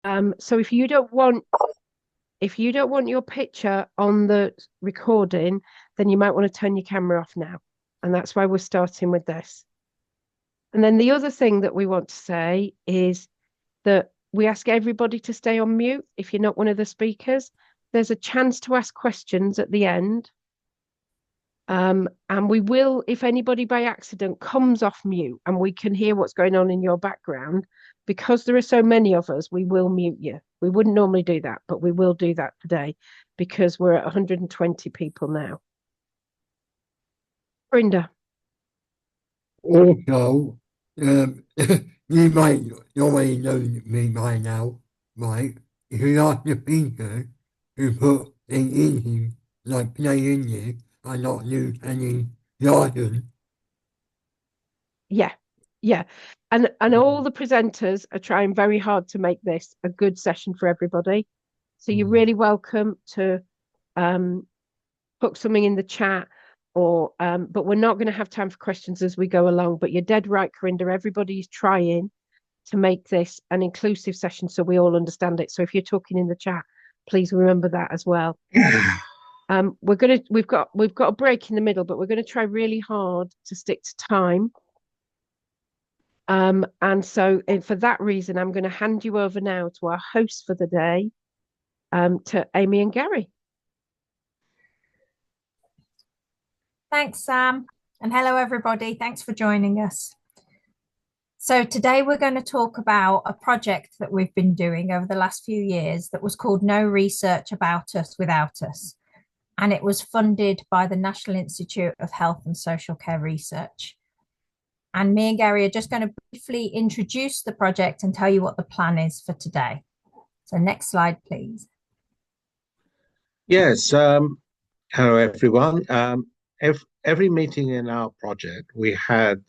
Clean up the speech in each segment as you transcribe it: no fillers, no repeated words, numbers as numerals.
So if you don't want your picture on the recording, then you might want to turn your camera off now. And that's why we're starting with this. And then the other thing that we want to say is that we ask everybody to stay on mute if you're not one of the speakers. There's a chance to ask questions at the end. And we will, if anybody by accident comes off mute and we can hear what's going on in your background, because there are so many of us, we will mute you. We wouldn't normally do that, but we will do that today because we're at 120 people now. Brenda. Also, you might already know me by now, right? If you ask the speaker to put in English, like play English, and not use any jargon. Yeah, yeah. And all the presenters are trying very hard to make this a good session for everybody. So you're Mm. really welcome to um, put something in the chat or but we're not going to have time for questions as we go along. But you're dead right, Corinda. Everybody's trying to make this an inclusive session so we all understand it. So if you're talking in the chat, please remember that as well. We've got a break in the middle, but we're going to try really hard to stick to time. And so for that reason, I'm going to hand you over now to our hosts for the day, to Amy and Gary. Thanks, Sam. And hello, everybody. Thanks for joining us. So today we're going to talk about a project that we've been doing over the last few years that was called No Research About Us Without Us. And it was funded by the National Institute of Health and Social Care Research. And me and Gary are just going to briefly introduce the project and tell you what the plan is for today. So next slide, please. Yes, hello everyone. Every meeting in our project, we had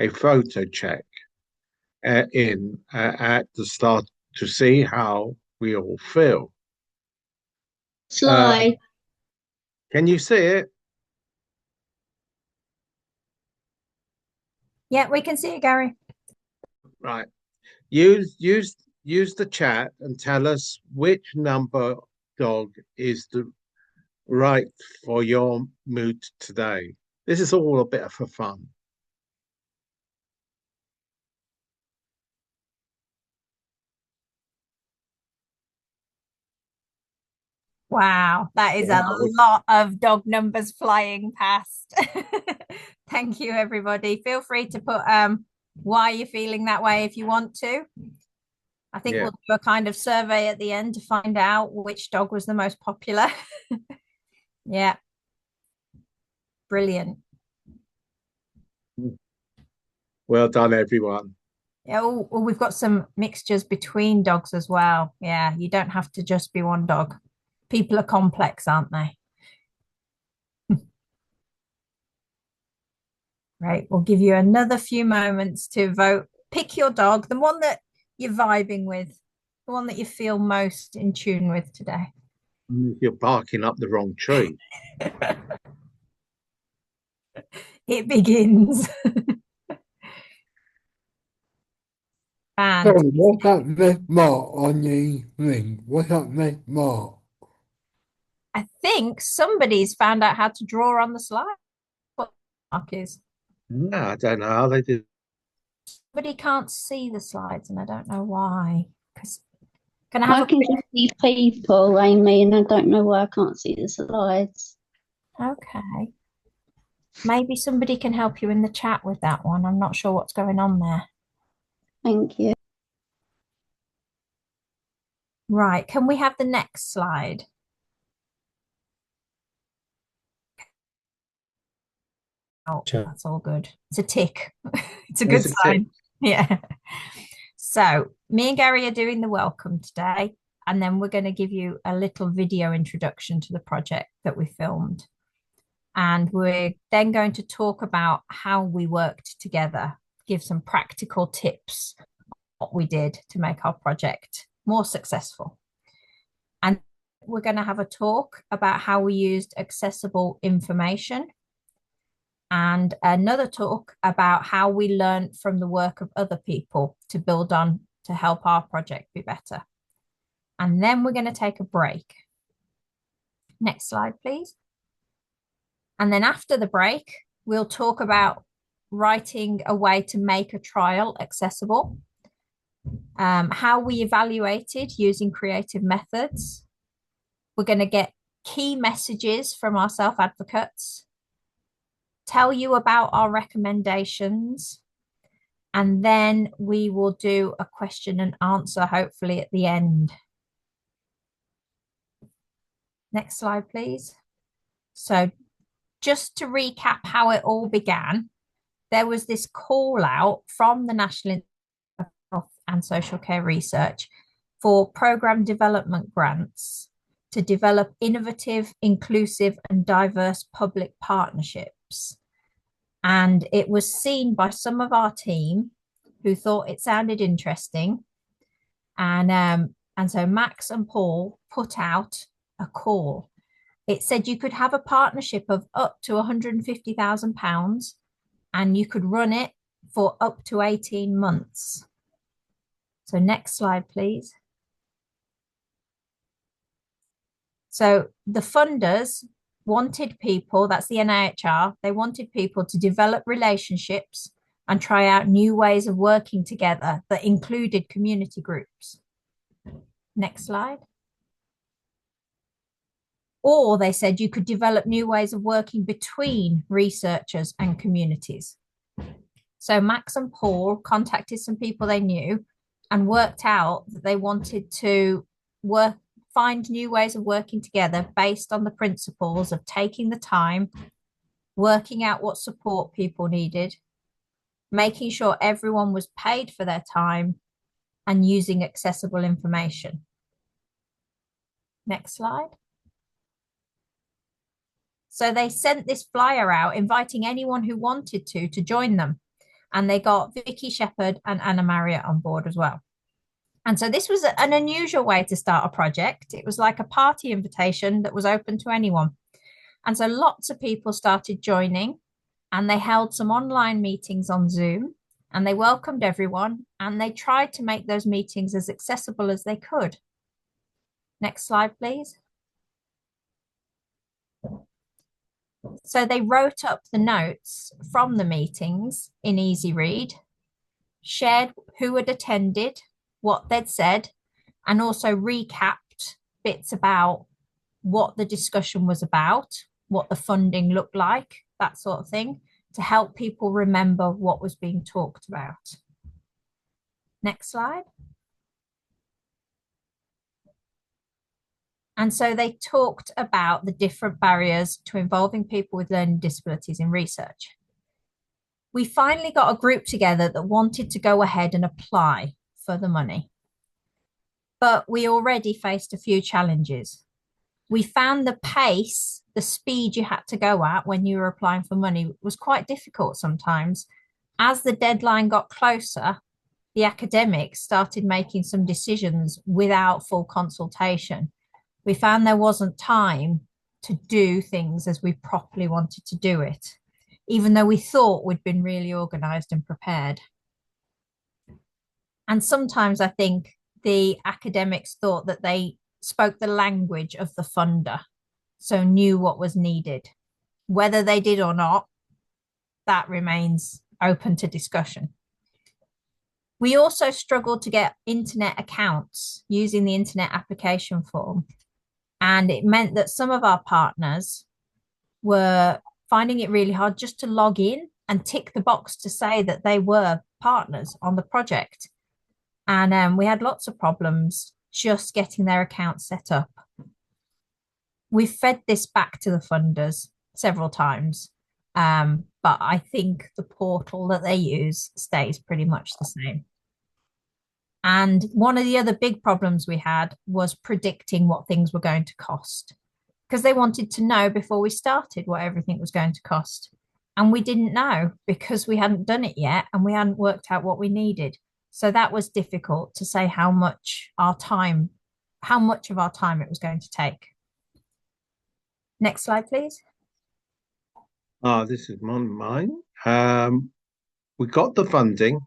a photo check at the start to see how we all feel. Slide. Can you see it? Yeah, we can see it, Gary. Right. Use the chat and tell us which number dog is the right for your mood today. This is all a bit of fun. Wow, that is a lot of dog numbers flying past. Thank you, everybody. Feel free to put why you're feeling that way if you want to. I think we'll do a kind of survey at the end to find out which dog was the most popular. Yeah. Brilliant. Well done, everyone. Yeah, well, we've got some mixtures between dogs as well. Yeah, you don't have to just be one dog. People are complex, aren't they? Right, we'll give you another few moments to vote. Pick your dog, the one that you're vibing with, the one that you feel most in tune with today. You're barking up the wrong tree. It begins. And So what's that red mark on the ring? What's that red mark? I think somebody's found out how to draw on the slide. What the mark is. No, I don't know how they did. But he can't see the slides, and I don't know why. Because can I I have can just see people, Amy, and I don't know why I can't see the slides. Okay. Maybe somebody can help you in the chat with that one. I'm not sure what's going on there. Thank you. Right. Can we have the next slide? Oh, that's all good. It's a tick. It's a good sign. Yeah. So me and Gary are doing the welcome today, and then we're going to give you a little video introduction to the project that we filmed. And we're then going to talk about how we worked together, give some practical tips on what we did to make our project more successful. And we're going to have a talk about how we used accessible information, and another talk about how we learned from the work of other people to build on to help our project be better. and then we're going to take a break. Next slide, please. And then after the break, we'll talk about writing a way to make a trial accessible, how we evaluated using creative methods. We're going to get key messages from our self-advocates, tell you about our recommendations, and then we will do a question and answer, hopefully at the end. Next slide, please. So just to recap how it all began, there was this call out from the National Institute of Health and Social Care Research for programme development grants to develop innovative, inclusive and diverse public partnerships. And it was seen by some of our team who thought it sounded interesting. And so Max and Paul put out a call. It said you could have a partnership of up to £150,000 and you could run it for up to 18 months. So next slide, please. So the funders wanted people, that's the NIHR, they wanted people to develop relationships and try out new ways of working together that included community groups. Next slide. Or they said you could develop new ways of working between researchers and communities. So Max and Paul contacted some people they knew and worked out that they wanted to find new ways of working together based on the principles of taking the time, working out what support people needed, making sure everyone was paid for their time, and using accessible information. Next slide. So they sent this flyer out inviting anyone who wanted to join them. And they got Vicky Shepherd and Anna Marriott on board as well. And so this was an unusual way to start a project. It was like a party invitation that was open to anyone. And so lots of people started joining, and they held some online meetings on Zoom, and they welcomed everyone, and they tried to make those meetings as accessible as they could. Next slide, please. So they wrote up the notes from the meetings in Easy Read, shared who had attended, what they'd said, and also recapped bits about what the discussion was about, what the funding looked like, that sort of thing, to help people remember what was being talked about. Next slide. And so they talked about the different barriers to involving people with learning disabilities in research. We finally got a group together that wanted to go ahead and apply for the money. But we already faced a few challenges. We found the pace, the speed you had to go at when you were applying for money was quite difficult sometimes. As the deadline got closer, the academics started making some decisions without full consultation. We found there wasn't time to do things as we properly wanted to do it, even though we thought we'd been really organised and prepared. And sometimes I think the academics thought that they spoke the language of the funder, so knew what was needed. Whether they did or not, that remains open to discussion. We also struggled to get internet accounts using the internet application form. And it meant that some of our partners were finding it really hard just to log in and tick the box to say that they were partners on the project. And we had lots of problems just getting their accounts set up. We've fed this back to the funders several times, but I think the portal that they use stays pretty much the same. And one of the other big problems we had was predicting what things were going to cost, because they wanted to know before we started what everything was going to cost. And we didn't know because we hadn't done it yet and we hadn't worked out what we needed. So that was difficult to say how much of our time it was going to take. Next slide, please. This is mine. We got the funding.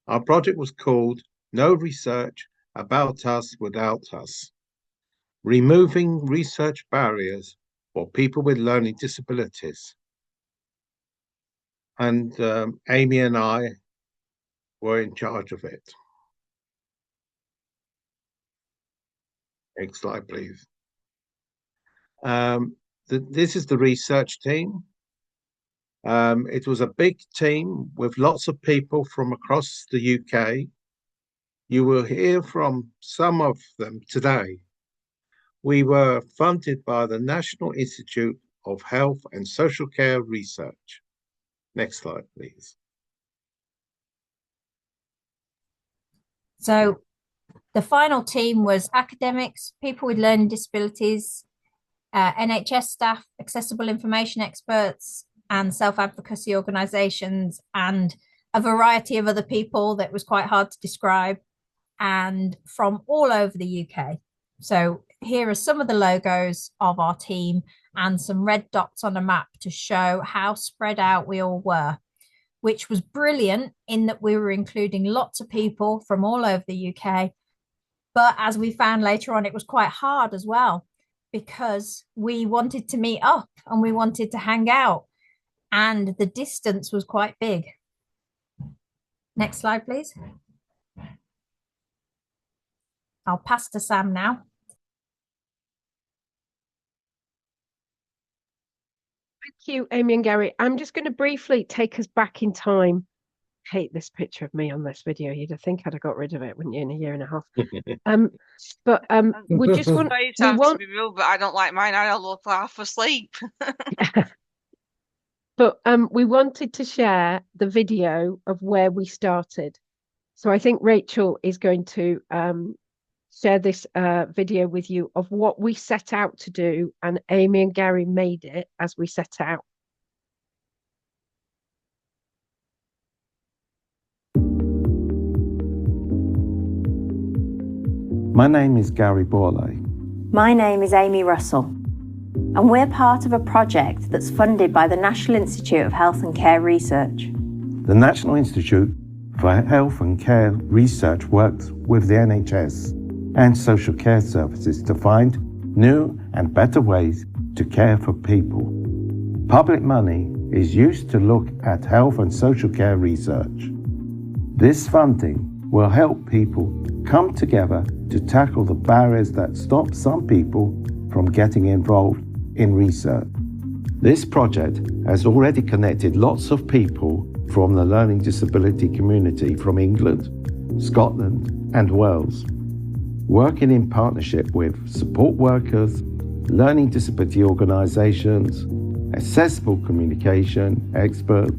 Our project was called No Research About Us Without Us, Removing Research Barriers for People with Learning Disabilities. And Amy and I were in charge of it. Next slide, please. This is the research team. It was a big team with lots of people from across the UK. You will hear from some of them today. We were funded by the National Institute of Health and Social Care Research. Next slide, please. So the final team was academics, people with learning disabilities, NHS staff, accessible information experts, and self-advocacy organisations, and a variety of other people that was quite hard to describe, and from all over the UK. So here are some of the logos of our team and some red dots on a map to show how spread out we all were, which was brilliant in that we were including lots of people from all over the UK. But as we found later on, it was quite hard as well, because we wanted to meet up and we wanted to hang out, and the distance was quite big. Next slide, please. I'll pass to Sam now. Thank you, Amy and Gary. I'm just going to briefly take us back in time. I hate this picture of me on this video. You'd think I'd have got rid of it, wouldn't you, in a year and a half? We just want to be real, but I don't like mine. I look half asleep. But we wanted to share the video of where we started. So I think Rachel is going to share this video with you of what we set out to do, and Amy and Gary made it as we set out. My name is Gary Borley. My name is Amy Russell, and we're part of a project that's funded by the National Institute of Health and Care Research. The National Institute for Health and Care Research works with the NHS and social care services to find new and better ways to care for people. Public money is used to look at health and social care research. This funding will help people come together to tackle the barriers that stop some people from getting involved in research. This project has already connected lots of people from the learning disability community from England, Scotland, and Wales, working in partnership with support workers, learning disability organisations, accessible communication experts,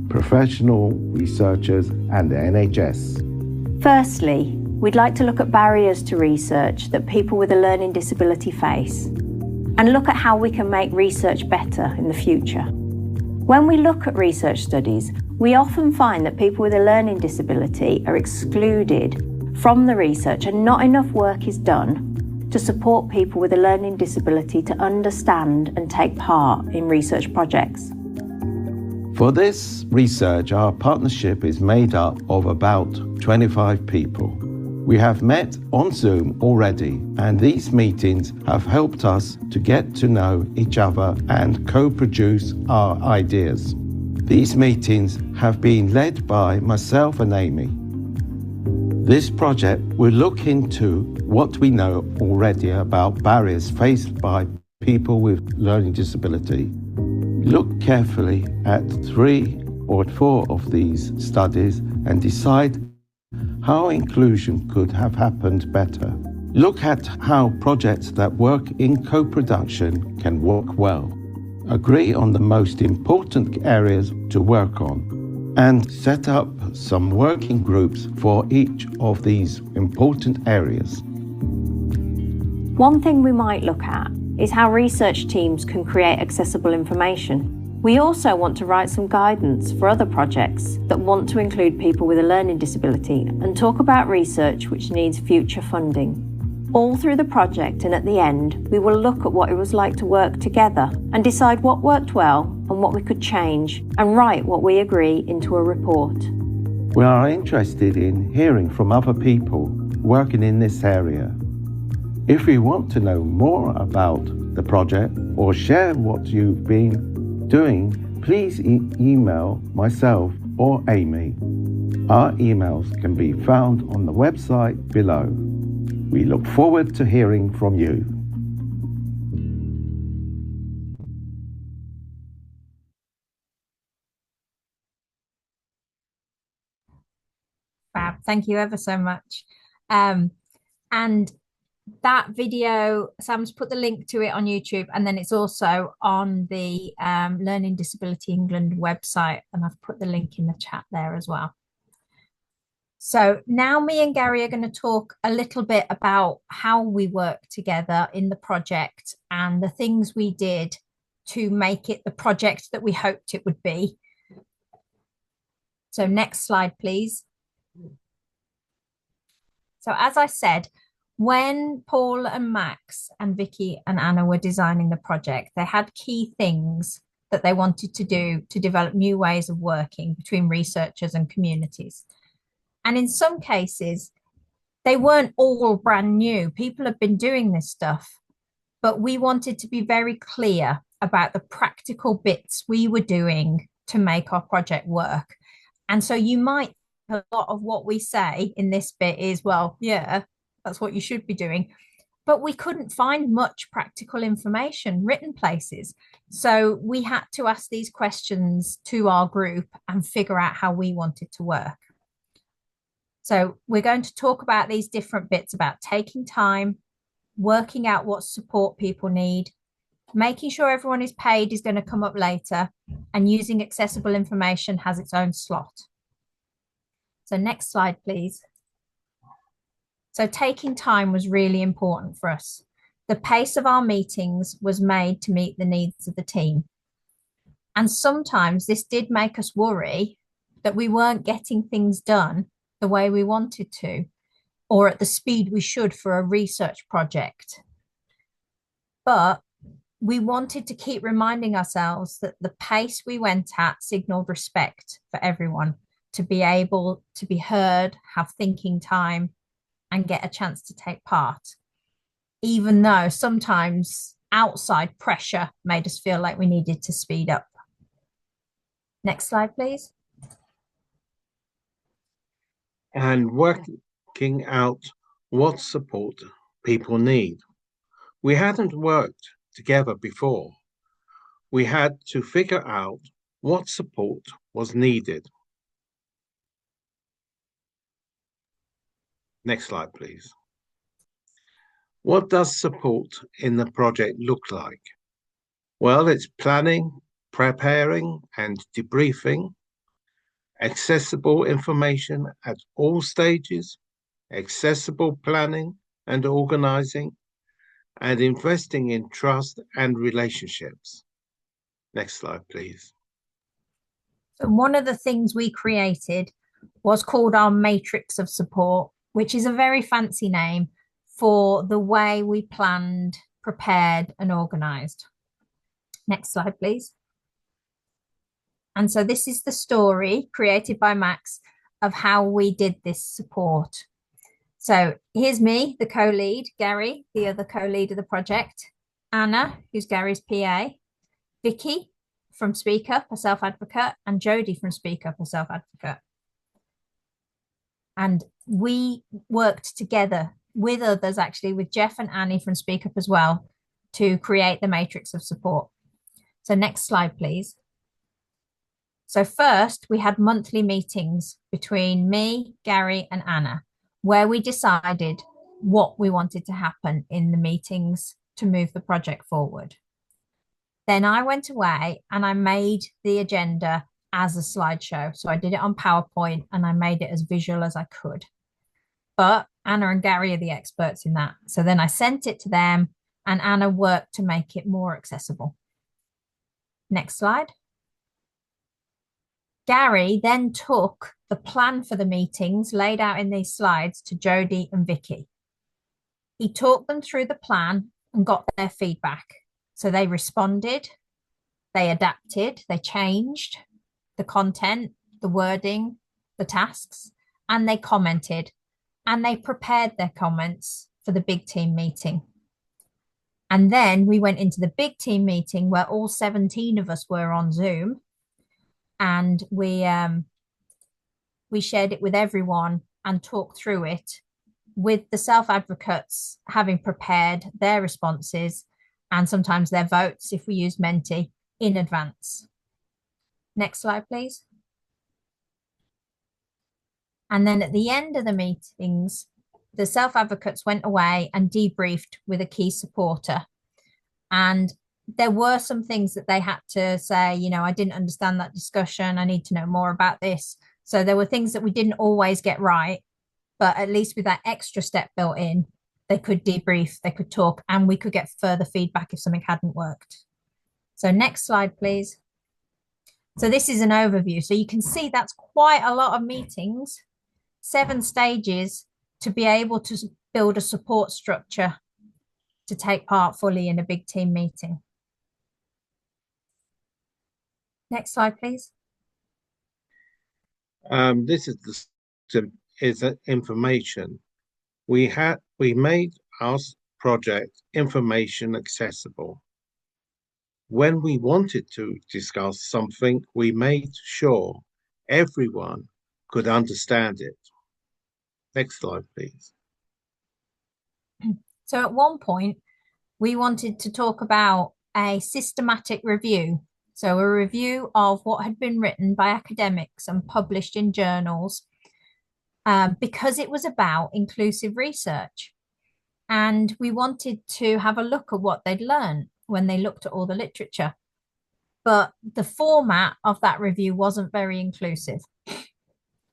professional researchers, and the NHS. Firstly, we'd like to look at barriers to research that people with a learning disability face, and look at how we can make research better in the future. When we look at research studies, we often find that people with a learning disability are excluded from the research, and not enough work is done to support people with a learning disability to understand and take part in research projects. For this research, our partnership is made up of about 25 people. We have met on Zoom already, and these meetings have helped us to get to know each other and co-produce our ideas. These meetings have been led by myself and Amy. This project will look into what we know already about barriers faced by people with learning disability. Look carefully at 3 or 4 of these studies and decide how inclusion could have happened better. Look at how projects that work in co-production can work well. Agree on the most important areas to work on, and set up some working groups for each of these important areas. One thing we might look at is how research teams can create accessible information. We also want to write some guidance for other projects that want to include people with a learning disability and talk about research which needs future funding. All through the project and at the end, we will look at what it was like to work together and decide what worked well and what we could change, and write what we agree into a report. We are interested in hearing from other people working in this area. If you want to know more about the project or share what you've been doing, please email myself or Amy. Our emails can be found on the website below. We look forward to hearing from you. Fab. Thank you ever so much. And that video, Sam's put the link to it on YouTube, and then it's also on the Learning Disability England website, and I've put the link in the chat there as well. So now me and Gary are going to talk a little bit about how we work together in the project and the things we did to make it the project that we hoped it would be. So next slide, please. So as I said, when Paul and Max and Vicky and Anna were designing the project, they had key things that they wanted to do to develop new ways of working between researchers and communities. And in some cases, they weren't all brand new. People have been doing this stuff, but we wanted to be very clear about the practical bits we were doing to make our project work. And so you might, a lot of what we say in this bit is, well, yeah, that's what you should be doing. But we couldn't find much practical information written places. So we had to ask these questions to our group and figure out how we wanted to work. So we're going to talk about these different bits about taking time, working out what support people need, making sure everyone is paid is going to come up later, and using accessible information has its own slot. So next slide, please. So taking time was really important for us. The pace of our meetings was made to meet the needs of the team. And sometimes this did make us worry that we weren't getting things done the way we wanted to, or at the speed we should for a research project. But we wanted to keep reminding ourselves that the pace we went at signaled respect for everyone, to be able to be heard, have thinking time, and get a chance to take part, even though sometimes outside pressure made us feel like we needed to speed up. Next slide, please. And working out what support people need. We hadn't worked together before. We had to figure out what support was needed. Next slide, please. What does support in the project look like? Well, it's planning, preparing, and debriefing, accessible information at all stages, accessible planning and organizing, and investing in trust and relationships. Next slide, please. So one of the things we created was called our matrix of support, which is a very fancy name for the way we planned, prepared, and organized. Next slide, please. And so this is the story created by Max of how we did this support. So here's me, the co-lead, Gary, the other co-lead of the project, Anna, who's Gary's PA, Vicky from Speak Up, a self-advocate, and Jodie from Speak Up, a self-advocate. And we worked together with others, actually, with Jeff and Annie from Speak Up as well, to create the matrix of support. So next slide, please. So first, we had monthly meetings between me, Gary, and Anna, where we decided what we wanted to happen in the meetings to move the project forward. Then I went away and I made the agenda as a slideshow. So I did it on PowerPoint and I made it as visual as I could. But Anna and Gary are the experts in that. So then I sent it to them and Anna worked to make it more accessible. Next slide. Gary then took the plan for the meetings laid out in these slides to Jodie and Vicky. He talked them through the plan and got their feedback. So they responded, they adapted, they changed the content, the wording, the tasks, and they commented. and they prepared their comments for the big team meeting. And then we went into the big team meeting where all 17 of us were on Zoom, and we shared it with everyone and talked through it with the self-advocates having prepared their responses and sometimes their votes if we use Menti in advance. Next slide, please. And then at the end of the meetings, the self-advocates went away and debriefed with a key supporter. And there were some things that they had to say, you know, I didn't understand that discussion. I need to know more about this. So there were things that we didn't always get right, but at least with that extra step built in, they could debrief, they could talk, and we could get further feedback if something hadn't worked. So next slide, please. So this is an overview. So you can see that's quite a lot of meetings, 7 stages to be able to build a support structure to take part fully in a big team meeting. Next slide, please. This is information. We made our project information accessible. When we wanted to discuss something, we made sure everyone could understand it. Next slide, please. So at one point, we wanted to talk about a systematic review. So a review of what had been written by academics and published in journals, because it was about inclusive research. And we wanted to have a look at what they'd learned when they looked at all the literature. But the format of that review wasn't very inclusive.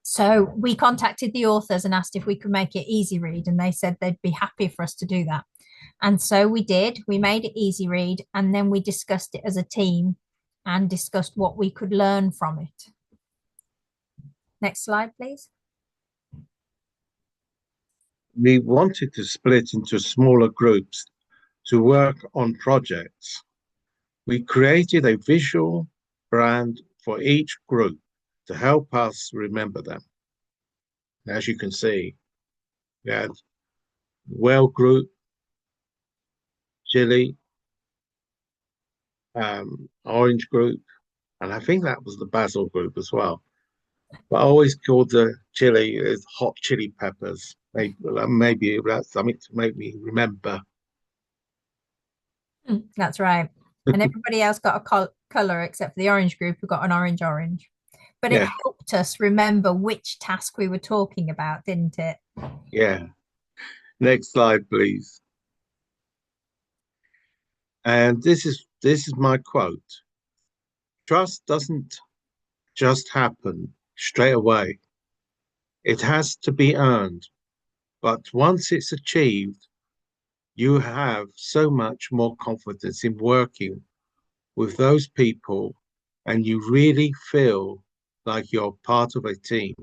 So we contacted the authors and asked if we could make it easy read, and they said they'd be happy for us to do that. And so we did. We made it easy read, and then we discussed it as a team and discussed what we could learn from it. Next slide, please. We wanted to split into smaller groups to work on projects. We created a visual brand for each group to help us remember them. As you can see, we had Well Group, Chile, Orange Group, and I think that was the Basil Group as well. But I always called the chili as hot chili peppers. Maybe that's something to make me remember. That's right. And everybody else got a color except for the Orange Group who got an orange. But it helped us remember which task we were talking about, didn't it? Yeah. Next slide, please. And this is my quote. Trust doesn't just happen straight away. It has to be earned. But once it's achieved, you have so much more confidence in working with those people, and you really feel like you're part of a team.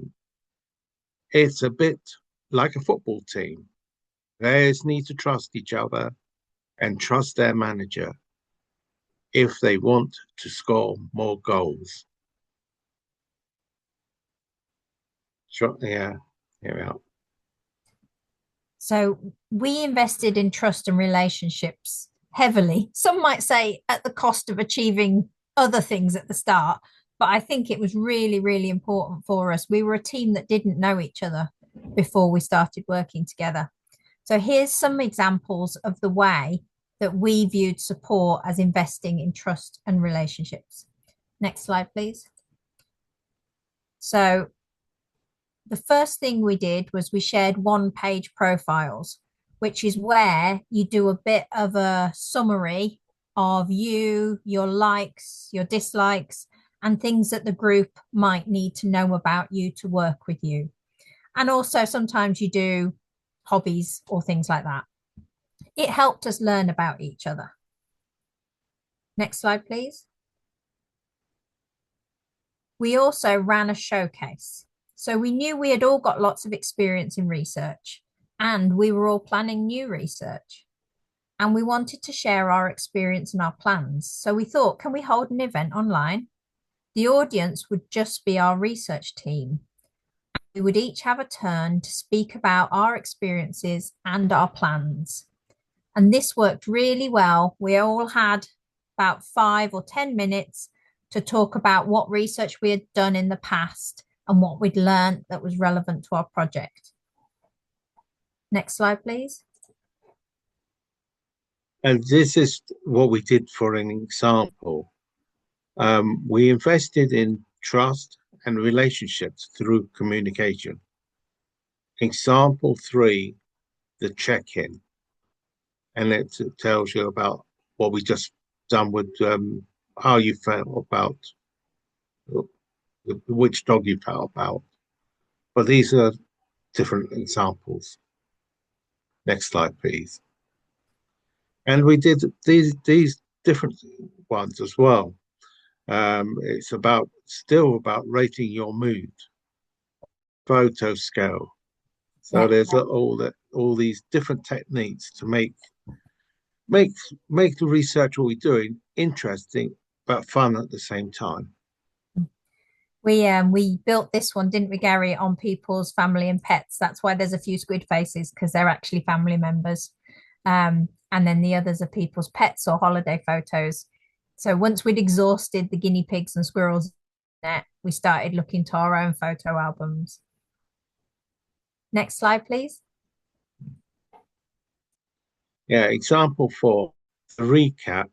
It's a bit like a football team. Players need to trust each other and trust their manager if they want to score more goals. Sure, yeah, here we are. So we invested in trust and relationships heavily. Some might say at the cost of achieving other things at the start, but I think it was really, really important for us. We were a team that didn't know each other before we started working together. So here's some examples of the way that we viewed support as investing in trust and relationships. Next slide, please. So the first thing we did was we shared 1-page profiles, which is where you do a bit of a summary of you, your likes, your dislikes, and things that the group might need to know about you to work with you. And also sometimes you do hobbies or things like that. It helped us learn about each other. Next slide, please. We also ran a showcase. So we knew we had all got lots of experience in research, and we were all planning new research. And we wanted to share our experience and our plans. So we thought, can we hold an event online? The audience would just be our research team. we would each have a turn to speak about our experiences and our plans. And this worked really well. We all had about 5 or 10 minutes to talk about what research we had done in the past and what we'd learned that was relevant to our project. Next slide, please. And this is what we did for an example. We invested in trust and relationships through communication. Example 3, the check-in. And it tells you about what we just done with how you felt about which dog you felt about. But these are different examples. Next slide, please. And we did these different ones as well. It's still about rating your mood, photo scale. So there's all these different techniques to make the research what we're doing interesting but fun at the same time. We built this one, didn't we, Gary, on people's family and pets. That's why there's a few squid faces, because they're actually family members. And then the others are people's pets or holiday photos. So once we'd exhausted the guinea pigs and squirrels, we started looking to our own photo albums. Next slide, please. Yeah, example 4, the recap.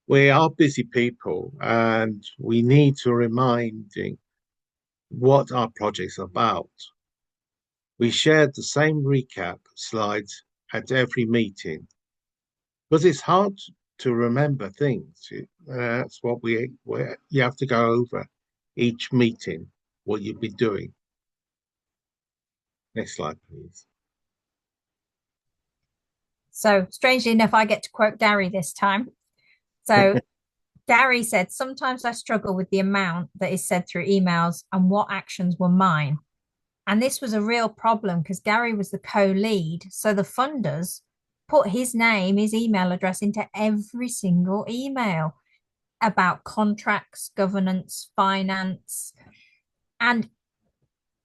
We are busy people and we need to reminding what our project's about. We shared the same recap slides at every meeting, because it's hard to remember things. That's what you have to go over each meeting, what you've been doing. Next slide, please. So strangely enough, I get to quote Gary this time. So Gary said, sometimes I struggle with the amount that is said through emails and what actions were mine. And this was a real problem because Gary was the co-lead. So the funders put his name, his email address into every single email about contracts, governance, finance. And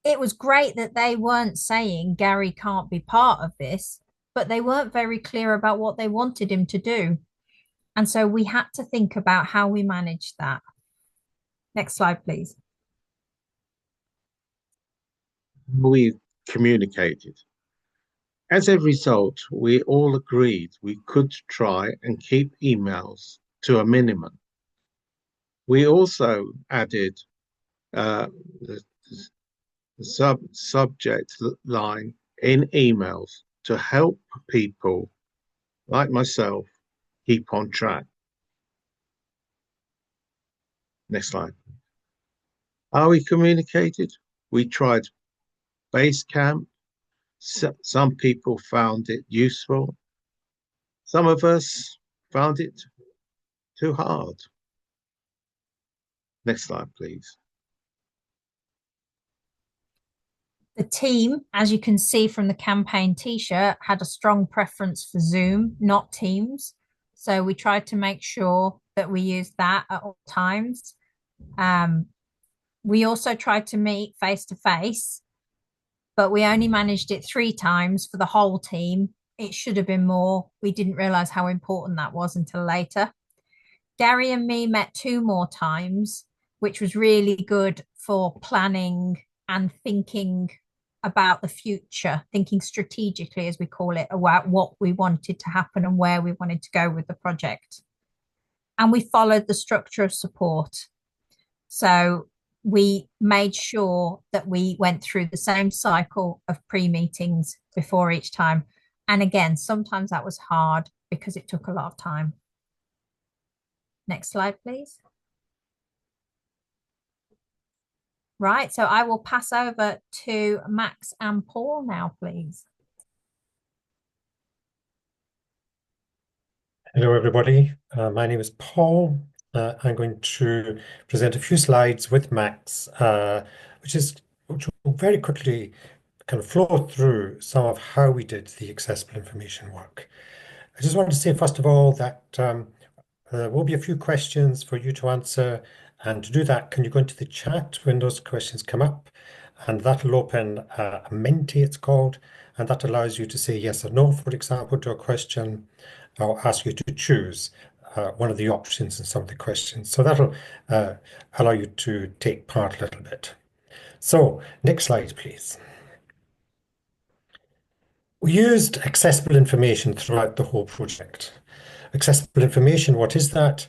it was great that they weren't saying Gary can't be part of this, but they weren't very clear about what they wanted him to do. And so we had to think about how we managed that. Next slide, please. We communicated. As a result, we all agreed we could try and keep emails to a minimum. We also added the subject line in emails to help people like myself keep on track. Next slide. How we communicated? We tried Basecamp. Some people found it useful. Some of us found it too hard. Next slide, please. The team, as you can see from the campaign t-shirt, had a strong preference for Zoom, not Teams. So we tried to make sure that we used that at all times. We also tried to meet face-to-face, but we only managed it 3 times for the whole team. It should have been more. We didn't realize how important that was until later. Gary and me met 2 more times, which was really good for planning and thinking about the future, thinking strategically, as we call it, about what we wanted to happen and where we wanted to go with the project. And we followed the structure of support. So we made sure that we went through the same cycle of pre-meetings before each time. And again, sometimes that was hard because it took a lot of time. Next slide, please. Right, so I will pass over to Max and Paul now, please. Hello, everybody. My name is Paul. I'm going to present a few slides with Max, which will very quickly kind of flow through some of how we did the accessible information work. I just wanted to say, first of all, that there will be a few questions for you to answer. And to do that, can you go into the chat when those questions come up? and that'll open a Menti, it's called, and that allows you to say yes or no, for example, to a question, or ask you to choose one of the options in some of the questions. So that'll allow you to take part a little bit. So next slide, please. We used accessible information throughout the whole project. Accessible information, what is that?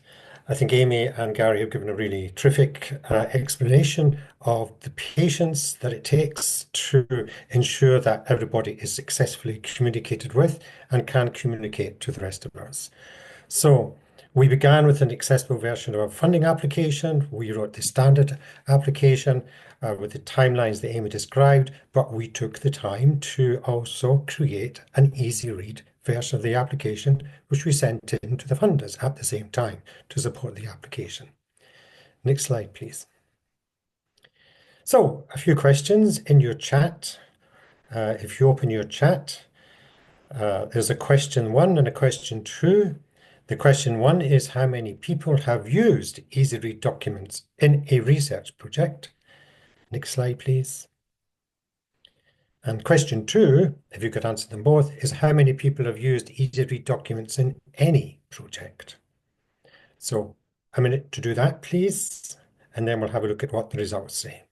I think Amy and Gary have given a really terrific explanation of the patience that it takes to ensure that everybody is successfully communicated with and can communicate to the rest of us. So we began with an accessible version of our funding application. We wrote the standard application with the timelines that Amy described, but we took the time to also create an easy read version of the application, which we sent in to the funders at the same time to support the application. Next slide, please. So a few questions in your chat. If you open your chat, there's a question 1 and a question 2. The question 1 is how many people have used EasyRead documents in a research project? Next slide, please. And question 2, if you could answer them both, is how many people have used EasyRead documents in any project? So a minute to do that, please, and then we'll have a look at what the results say.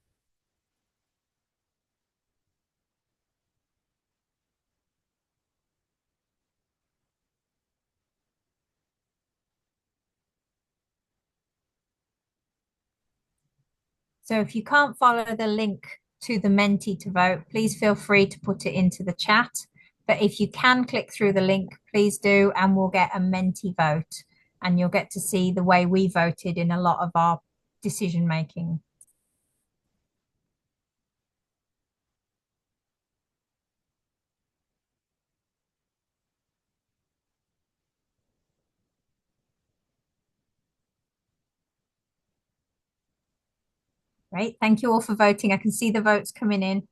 So if you can't follow the link to the Menti to vote, please feel free to put it into the chat. But if you can click through the link, please do, and we'll get a Menti vote. And you'll get to see the way we voted in a lot of our decision making. Great, thank you all for voting. I can see the votes coming in.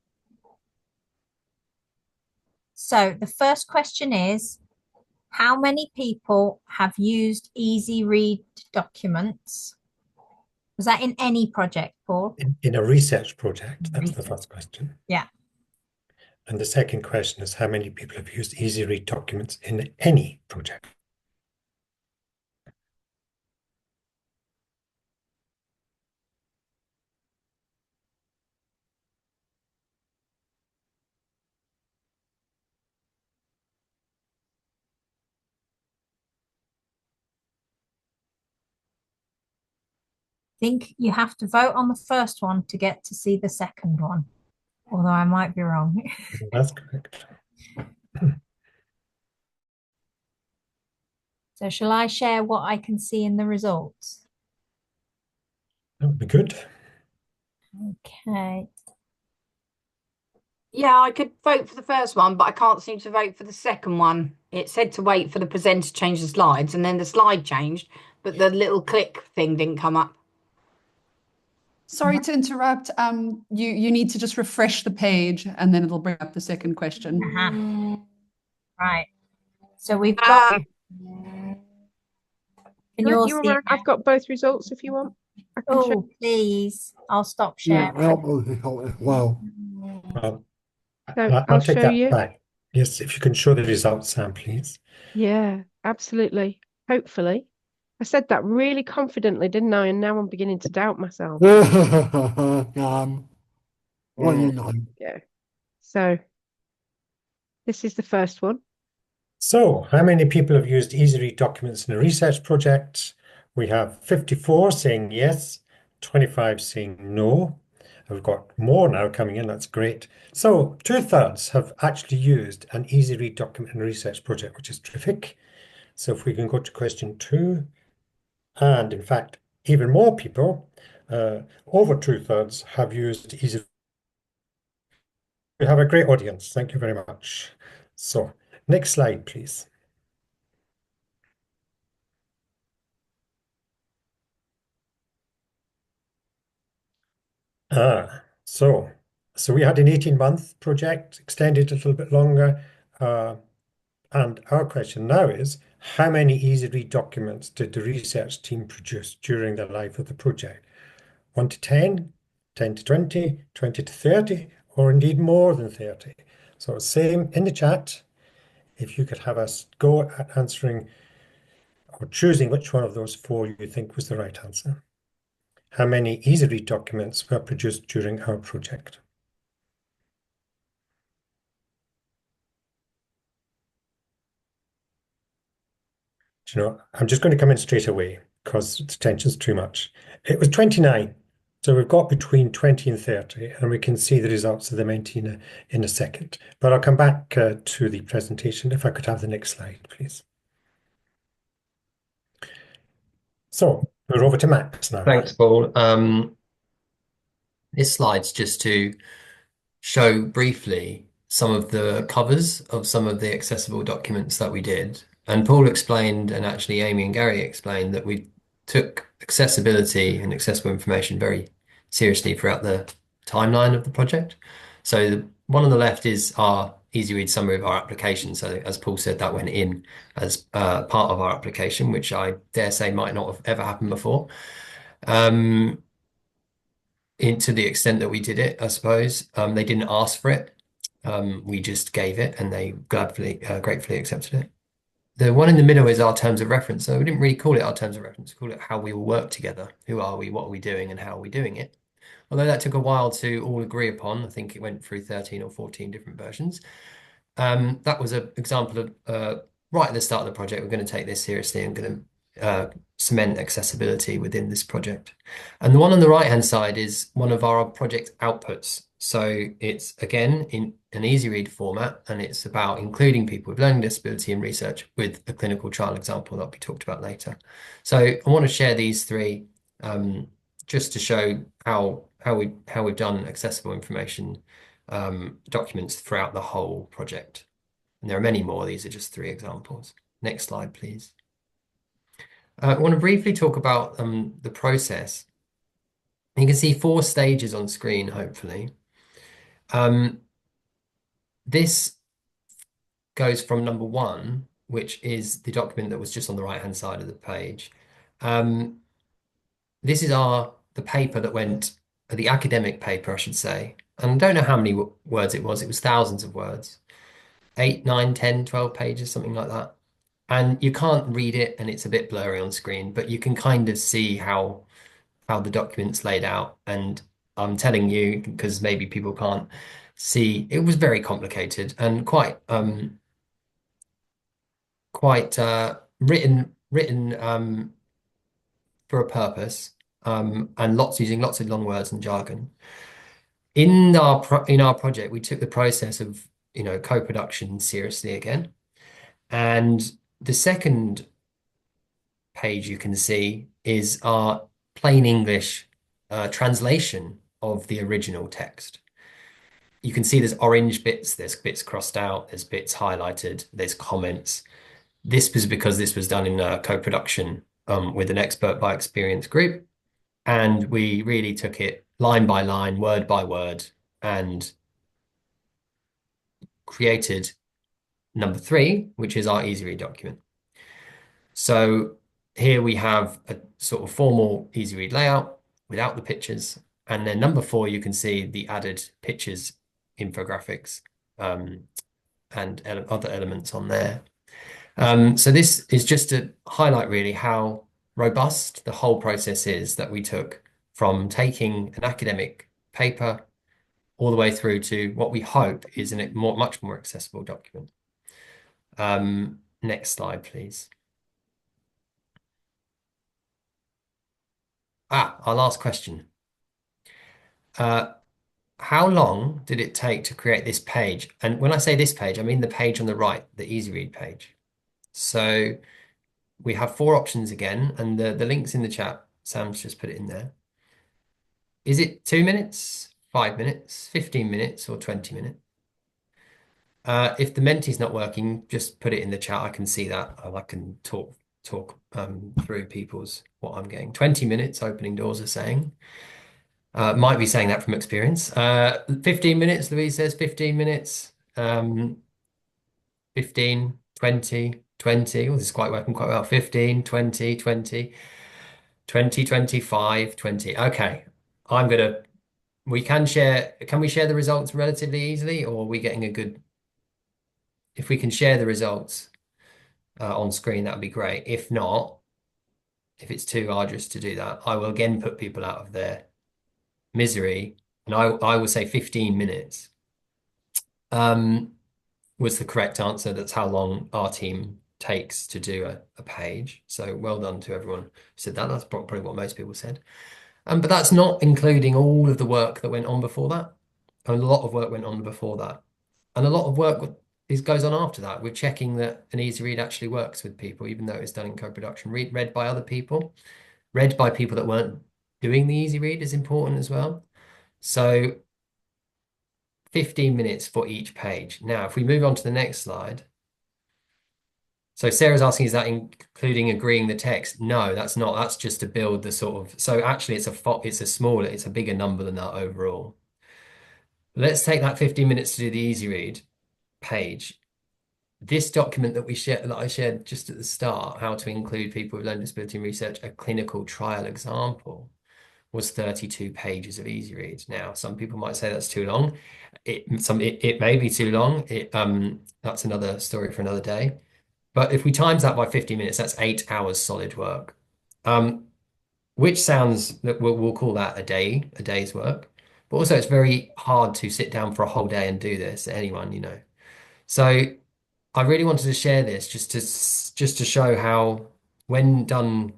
So the first question is, how many people have used EasyRead documents? Was that in any project, Paul? In a research project, that's the first question. Yeah. And the second question is how many people have used EasyRead documents in any project? Think you have to vote on the first one to get to see the second one, although I might be wrong. That's correct. So shall I share what I can see in the results? That would be good. Okay. Yeah, I could vote for the first one, but I can't seem to vote for the second one. It said to wait for the presenter to change the slides, and then the slide changed, but the little click thing didn't come up. Sorry to interrupt. You need to just refresh the page and then it'll bring up the second question. Right. So we've got. Can you all see it? I've got both results if you want. Oh, please. I'll stop sharing. Yeah, I'll move it on as well. I'll take that back. Yes, if you can show the results, Sam, please. Yeah, absolutely. Hopefully. I said that really confidently, didn't I? And now I'm beginning to doubt myself. What do you know? Yeah. So this is the first one. So how many people have used EasyRead documents in a research project? We have 54 saying yes, 25 saying no. We've got more now coming in, that's great. So 2/3 have actually used an EasyRead document in a research project, which is terrific. So if we can go to question 2, and in fact, even more people, over 2/3 have used EasyRead. We have a great audience, thank you very much. So next slide, please. So we had an 18-month project, extended a little bit longer. And our question now is, how many EasyRead documents did the research team produce during the life of the project? 1 to 10, 10 to 20, 20 to 30, or indeed more than 30. So same in the chat. If you could have us go at answering or choosing which one of those four you think was the right answer. How many easy read documents were produced during our project? Do you know, I'm just going to come in straight away because the tension's too much. It was 29. So we've got between 20 and 30, and we can see the results of the Menti in a second. But I'll come back to the presentation. If I could have the next slide, please. So we're over to Max now. Thanks, Paul. This slide's just to show briefly some of the covers of some of the accessible documents that we did. And Paul explained, and actually Amy and Gary explained, that we took accessibility and accessible information very seriously throughout the timeline of the project. So the one on the left is our easy read summary of our application. So as Paul said, that went in as part of our application, which I dare say might not have ever happened before. To the extent that we did it, I suppose. They didn't ask for it. We just gave it, and they gratefully accepted it. The one in the middle is our terms of reference. So we didn't really call it our terms of reference, we call it how we will work together. Who are we, what are we doing, and how are we doing it? Although that took a while to all agree upon. I think it went through 13 or 14 different versions. That was an example of right at the start of the project, we're going to take this seriously and going to cement accessibility within this project. And the one on the right-hand side is one of our project outputs. So it's, again, in an easy read format, and it's about including people with learning disability in research with a clinical trial example that will be talked about later. So I want to share these three just to show how we've done accessible information documents throughout the whole project. And there are many more. These are just three examples. Next slide, please. I want to briefly talk about the process. You can see 4 stages on screen, hopefully. This goes from number 1, which is the document that was just on the right-hand side of the page. This is the paper that went, the academic paper, I should say. And I don't know how many words it was. It was thousands of words. 8, 9, 10, 12 pages, something like that. And you can't read it, and it's a bit blurry on screen, but you can kind of see how the document's laid out. And I'm telling you, because maybe people can't see, it was very complicated and quite written for a purpose, and using lots of long words and jargon. In our project, we took the process of co-production seriously again. And the second page you can see is our plain English translation of the original text. You can see there's orange bits, there's bits crossed out, there's bits highlighted, there's comments. This was because this was done in a co-production with an expert by experience group. And we really took it line by line, word by word, and created number 3, which is our easy read document. So here we have a sort of formal easy read layout without the pictures. And then number 4, you can see the added pictures, infographics, and other elements on there. So this is just to highlight really how robust the whole process is that we took from taking an academic paper all the way through to what we hope is a much more accessible document. Next slide, please. Our last question. How long did it take to create this page? And when I say this page, I mean the page on the right, the easy read page. So we have 4 options again, and the link's in the chat. Sam's just put it in there. Is it 2 minutes, 5 minutes, 15 minutes, or 20 minutes? If the Menti's not working, just put it in the chat. I can see that. I can talk through what I'm getting. 20 minutes, opening doors are saying. Might be saying that from experience. 15 minutes, Louise says 15 minutes. 15, 20, 20. Oh, this is working quite well. 15, 20, 20, 20, 25, 20. Okay, I'm going to We can share. Can we share the results relatively easily, or are we getting a good? If we can share the results on screen, that would be great. If not, if it's too arduous to do that, I will again put people out of their misery, and I will say 15 minutes was the correct answer. That's how long our team takes to do a page. So well done to everyone who said that. That's probably what most people said. But that's not including all of the work that went on before that. And a lot of work went on before that. And a lot of work goes on after that. We're checking that an easy read actually works with people, even though it's done in co-production. Read by other people. Read by people that weren't doing the easy read is important as well. So 15 minutes for each page. Now, if we move on to the next slide. So Sarah's asking, is that including agreeing the text? No, that's not. That's just to build the sort of, so actually it's a bigger number than that overall. Let's take that 15 minutes to do the easy read page. This document that I shared just at the start, how to include people with learning disability in research, a clinical trial example, was 32 pages of easy read. Now, some people might say that's too long. It may be too long. That's another story for another day. But if we times that by 50 minutes, that's 8 hours solid work, which sounds that we'll call that a day's work. But also, it's very hard to sit down for a whole day and do this. Anyone, you know. So I really wanted to share this just to show how, when done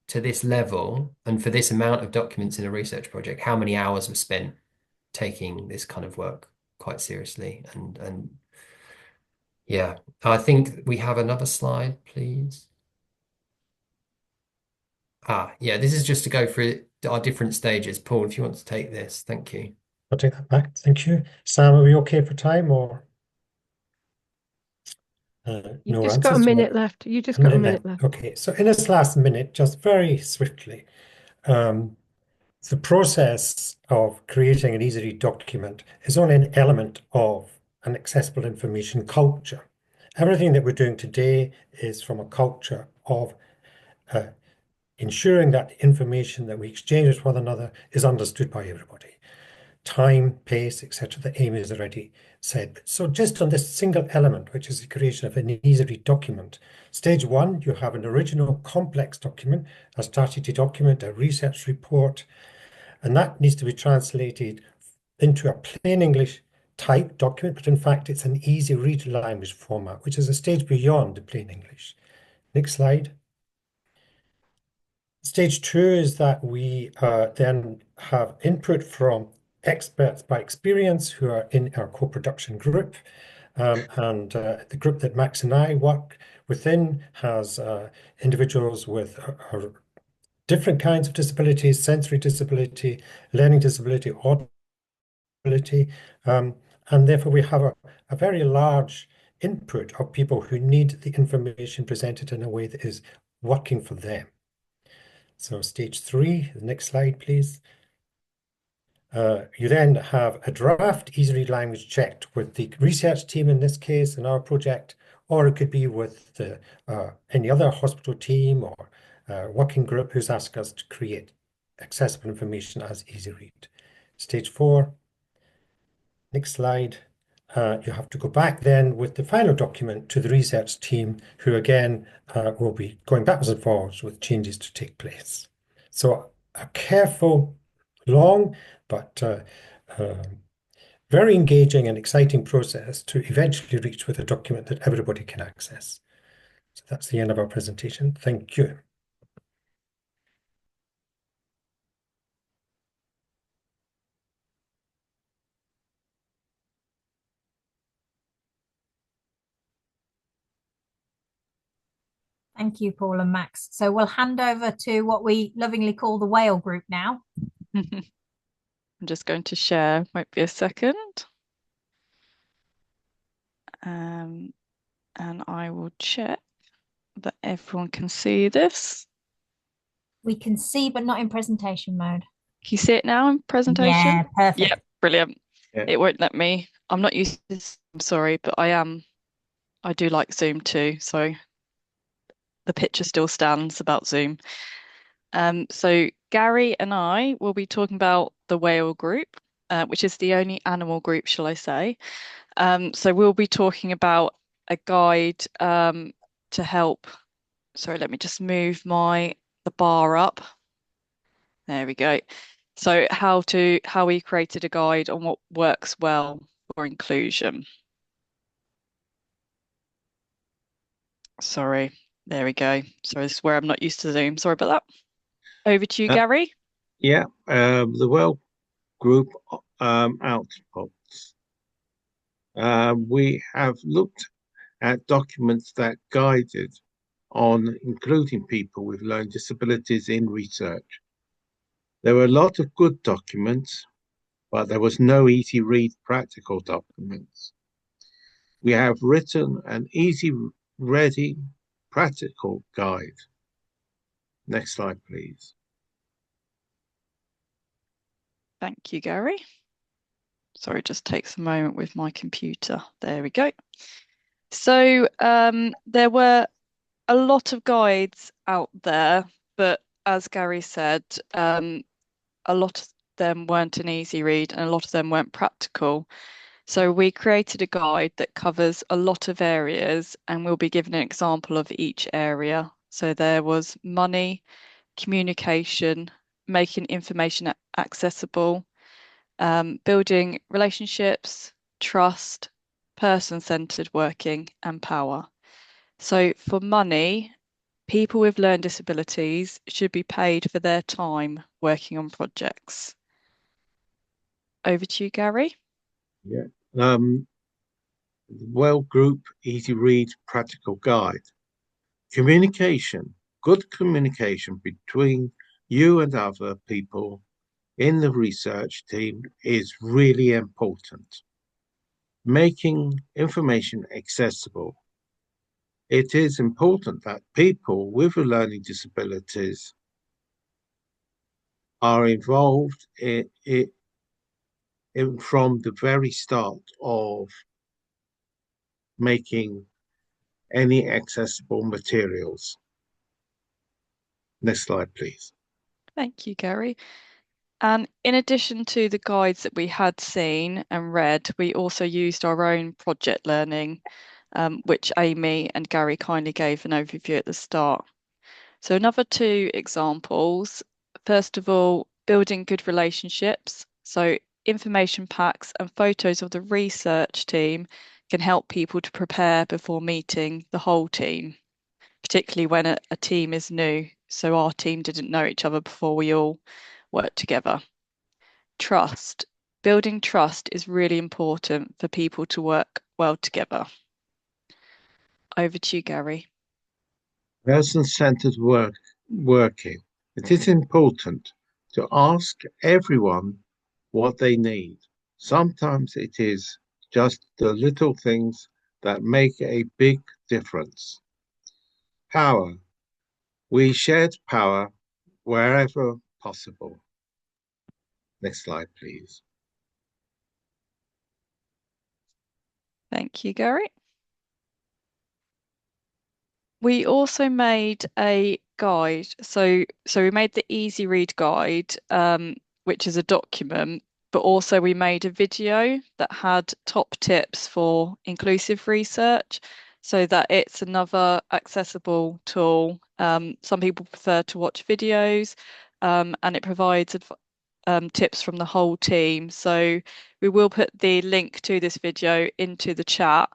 to this level and for this amount of documents in a research project, how many hours were spent taking this kind of work quite seriously. And yeah, I think we have another slide, please. Yeah, this is just to go through our different stages. Paul, if you want to take this, thank you. I'll take that back. Thank you. Sam, are we okay for time or? You've No just got a answers? minute left. You just got a minute left. Okay, so in this last minute, just very swiftly, the process of creating an easy read document is only an element of an accessible information culture. Everything that we're doing today is from a culture of ensuring that the information that we exchange with one another is understood by everybody. Time, pace, etc. that Amy has already said. So just on this single element, which is the creation of an easy read document, stage one, you have an original complex document, a strategy document, a research report, and that needs to be translated into a plain English type document, but in fact it's an easy read language format, which is a stage beyond the plain English. Next slide. Stage two is that we then have input from experts by experience who are in our co-production group. And the group that Max and I work within has individuals with different kinds of disabilities, sensory disability, learning disability, autism disability. And therefore we have a very large input of people who need the information presented in a way that is working for them. So stage three, the next slide, please. You then have a draft easy read language checked with the research team in this case in our project, or it could be with any other hospital team or working group who's asked us to create accessible information as easy read. Stage four, next slide. You have to go back then with the final document to the research team, who again will be going backwards and forwards with changes to take place. So a careful, long, but very engaging and exciting process to eventually reach with a document that everybody can access. So that's the end of our presentation. Thank you. Thank you, Paul and Max. So we'll hand over to what we lovingly call the whale group now. I'm just going to share, might be a second. And I will check that everyone can see this. We can see, but not in presentation mode. Can you see it now in presentation? Yeah, perfect. Yep, brilliant. Yeah. It won't let me. I'm not used to this, I'm sorry, but I do like Zoom too, so the picture still stands about Zoom. So Gary and I will be talking about the whale group, which is the only animal group, shall I say. So we'll be talking about a guide to help. Sorry, let me just move the bar up. There we go. So how we created a guide on what works well for inclusion. Sorry, there we go. Sorry, this is where I'm not used to Zoom. Sorry about that. Over to you, Gary. Yeah, the well group outputs. We have looked at documents that guided on including people with learning disabilities in research. There were a lot of good documents, but there was no easy read practical documents. We have written an easy ready practical guide. Next slide, please. Thank you, Gary. Sorry, it just takes a moment with my computer. There we go. So there were a lot of guides out there, but as Gary said, a lot of them weren't an easy read and a lot of them weren't practical. So we created a guide that covers a lot of areas and we'll be given an example of each area. So there was money, communication, making information accessible, building relationships, trust, person-centered working, and power. So for money, people with learning disabilities should be paid for their time working on projects. Over to you, Gary. Yeah. Well Group Easy Read Practical Guide. Communication. Good communication between you and other people in the research team is really important. Making information accessible. It is important that people with learning disabilities are involved from the very start of making any accessible materials. Next slide, please. Thank you, Gary. And in addition to the guides that we had seen and read, we also used our own project learning, which Amy and Gary kindly gave an overview at the start. So another two examples. First of all, building good relationships. So information packs and photos of the research team can help people to prepare before meeting the whole team, particularly when a team is new. So our team didn't know each other before we all worked together. Trust. Building trust is really important for people to work well together. Over to you, Gary. Person-centered working. It is important to ask everyone what they need. Sometimes it is just the little things that make a big difference. Power. We shared power wherever possible. Next slide, please. Thank you, Gary. We also made a guide. So we made the Easy Read guide, which is a document, but also we made a video that had top tips for inclusive research so that it's another accessible tool. Some people prefer to watch videos, and it provides tips from the whole team. So we will put the link to this video into the chat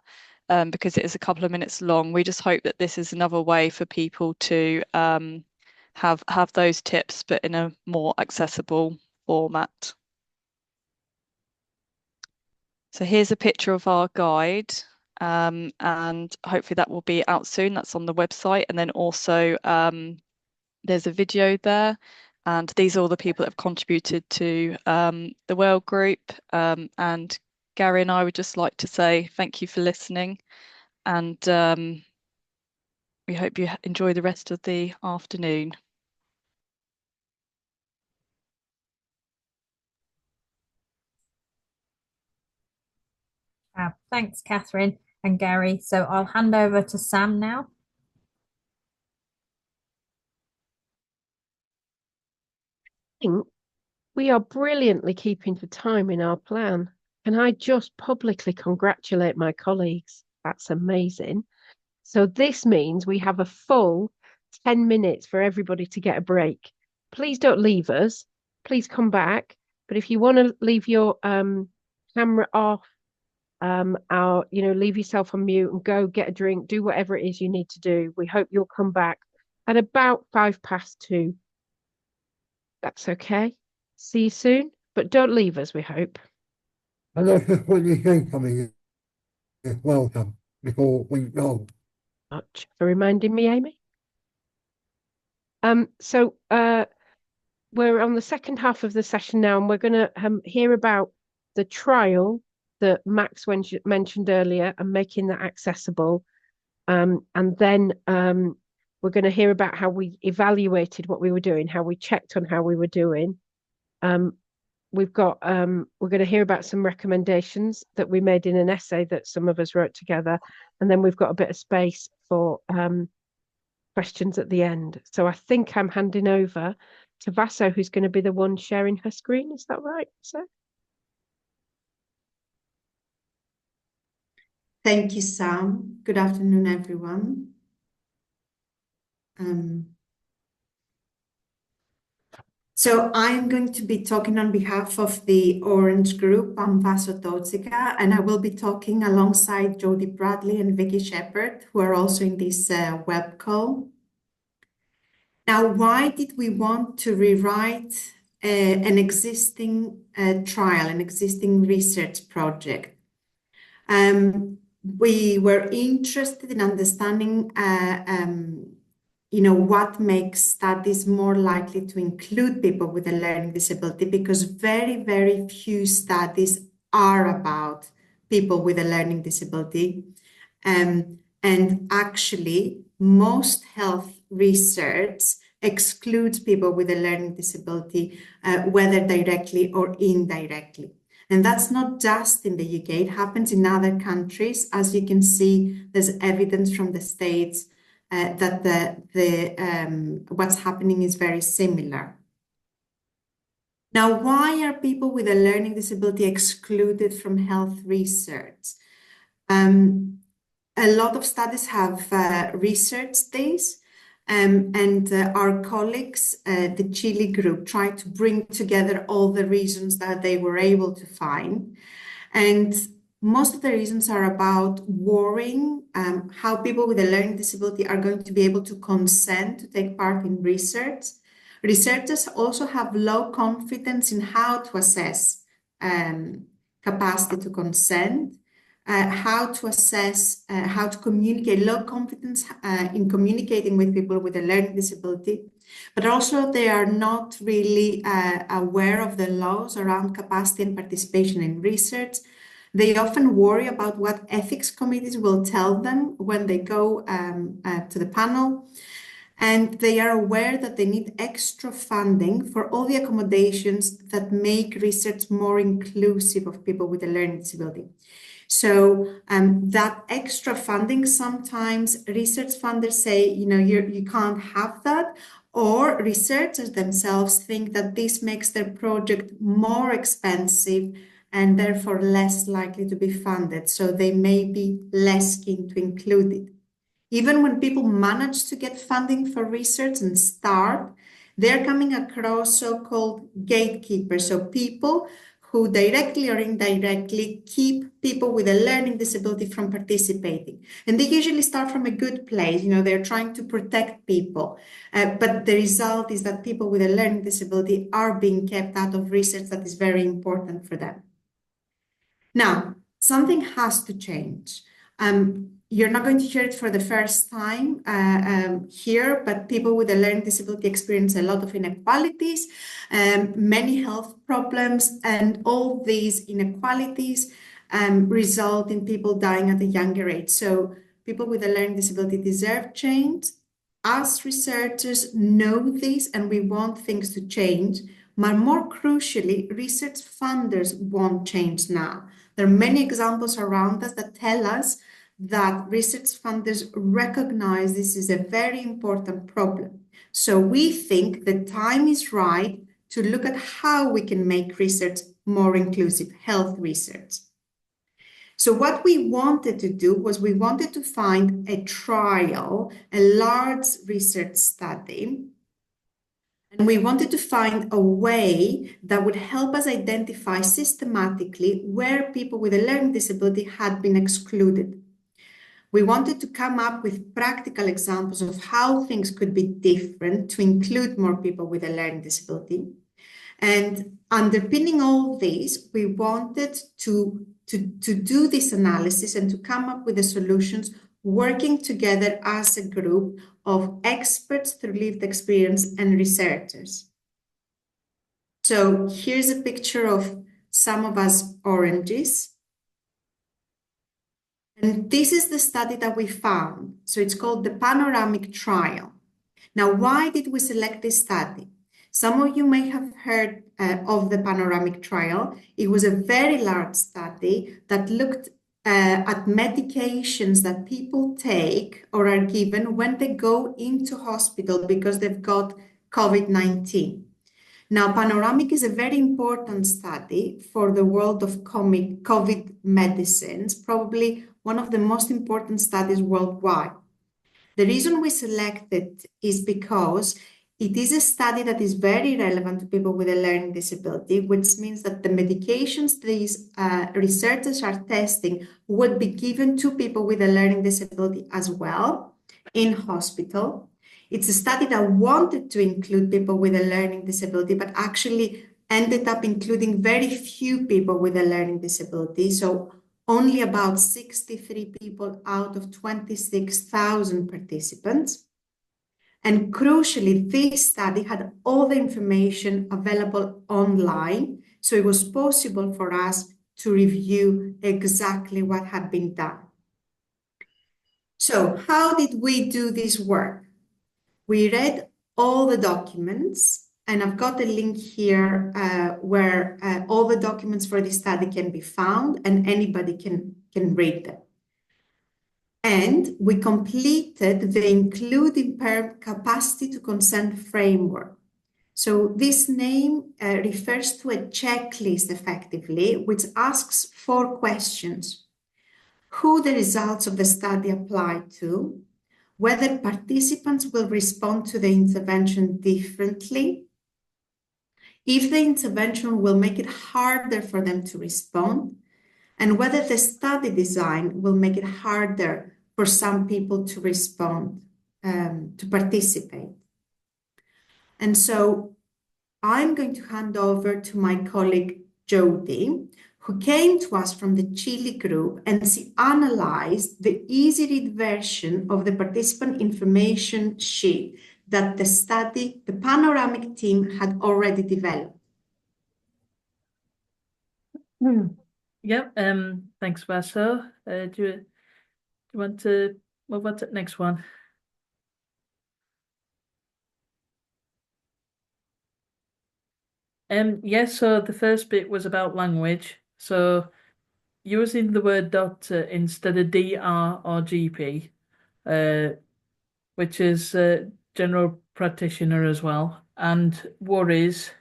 because it is a couple of minutes long. We just hope that this is another way for people to have those tips, but in a more accessible format. So here's a picture of our guide, and hopefully that will be out soon. That's on the website, and then also there's a video there. And these are all the people that have contributed to the Whale Group. And Gary and I would just like to say thank you for listening. And we hope you enjoy the rest of the afternoon. Thanks, Catherine and Gary. So I'll hand over to Sam now. think we are brilliantly keeping to time in our plan. Can I just publicly congratulate my colleagues? That's amazing. So this means we have a full 10 minutes for everybody to get a break. Please don't leave us. Please come back. But if you want to leave your camera off, leave yourself on mute and go get a drink, do whatever it is you need to do. We hope you'll come back at about 2:05. That's okay. See you soon, but don't leave us, we hope. And that's just what you say coming is welcome before we go. Much for reminding me, Amy. So we're on the second half of the session now, and we're going to hear about the trial that Max mentioned earlier and making that accessible. And then we're going to hear about how we evaluated what we were doing, how we checked on how we were doing. We're going to hear about some recommendations that we made in an essay that some of us wrote together. And then we've got a bit of space for questions at the end. So I think I'm handing over to Vaso, who's going to be the one sharing her screen. Is that right, sir? Thank you, Sam. Good afternoon, everyone. So I'm going to be talking on behalf of the Orange Group. I'm Vaso Totsica, and I will be talking alongside Jody Bradley and Vicky Shepherd, who are also in this web call. Now, why did we want to rewrite an existing trial, an existing research project? We were interested in understanding what makes studies more likely to include people with a learning disability, because very, very few studies are about people with a learning disability. And actually, most health research excludes people with a learning disability, whether directly or indirectly. And that's not just in the UK, it happens in other countries. As you can see, there's evidence from the States that what's happening is very similar. Now, why are people with a learning disability excluded from health research? A lot of studies have researched this, and our colleagues, the Chile group, tried to bring together all the reasons that they were able to find. And most of the reasons are about worrying how people with a learning disability are going to be able to consent to take part in research. Researchers also have low confidence in how to assess capacity to consent, how to assess, how to communicate, low confidence in communicating with people with a learning disability, but also they are not really aware of the laws around capacity and participation in research. They often worry about what ethics committees will tell them when they go to the panel. And they are aware that they need extra funding for all the accommodations that make research more inclusive of people with a learning disability. So that extra funding, sometimes research funders say, you can't have that, or researchers themselves think that this makes their project more expensive and therefore less likely to be funded. So they may be less keen to include it. Even when people manage to get funding for research and start, they're coming across so-called gatekeepers, so people who directly or indirectly keep people with a learning disability from participating. And they usually start from a good place, they're trying to protect people. But the result is that people with a learning disability are being kept out of research that is very important for them. Now, something has to change. You're not going to hear it for the first time here, but people with a learning disability experience a lot of inequalities, many health problems, and all these inequalities result in people dying at a younger age. So people with a learning disability deserve change. Us researchers know this, and we want things to change. But more crucially, research funders want change now. There are many examples around us that tell us that research funders recognize this is a very important problem. So we think the time is right to look at how we can make research more inclusive, health research. So what we wanted to do was we wanted to find a trial, a large research study, and we wanted to find a way that would help us identify systematically where people with a learning disability had been excluded. We wanted to come up with practical examples of how things could be different to include more people with a learning disability. And underpinning all this, we wanted to do this analysis and to come up with the solutions, working together as a group of experts through lived experience and researchers. So here's a picture of some of us oranges. And this is the study that we found. So it's called the Panoramic Trial. Now, why did we select this study? Some of you may have heard of the Panoramic Trial. It was a very large study that looked at medications that people take or are given when they go into hospital because they've got COVID-19. Now, Panoramic is a very important study for the world of COVID medicines, probably one of the most important studies worldwide. The reason we selected is because it is a study that is very relevant to people with a learning disability, which means that the medications these researchers are testing would be given to people with a learning disability as well in hospital. It's a study that wanted to include people with a learning disability, but actually ended up including very few people with a learning disability. So only about 63 people out of 26,000 participants. And crucially, this study had all the information available online, so it was possible for us to review exactly what had been done. So how did we do this work? We read all the documents, and I've got a link here where all the documents for this study can be found and anybody can read them. And we completed the Include Impaired Capacity to Consent framework. So this name refers to a checklist effectively, which asks 4 questions. Who the results of the study apply to, whether participants will respond to the intervention differently, if the intervention will make it harder for them to respond, and whether the study design will make it harder for some people to respond, to participate. And so I'm going to hand over to my colleague Jody, who came to us from the Chile group, and she analyzed the easy read version of the participant information sheet that the Panoramic team had already developed. Yep. Thanks, Vaso. Do you want to move on to the next one? Yes, so the first bit was about language. So using the word doctor instead of DR or GP, which is general practitioner as well, and worries,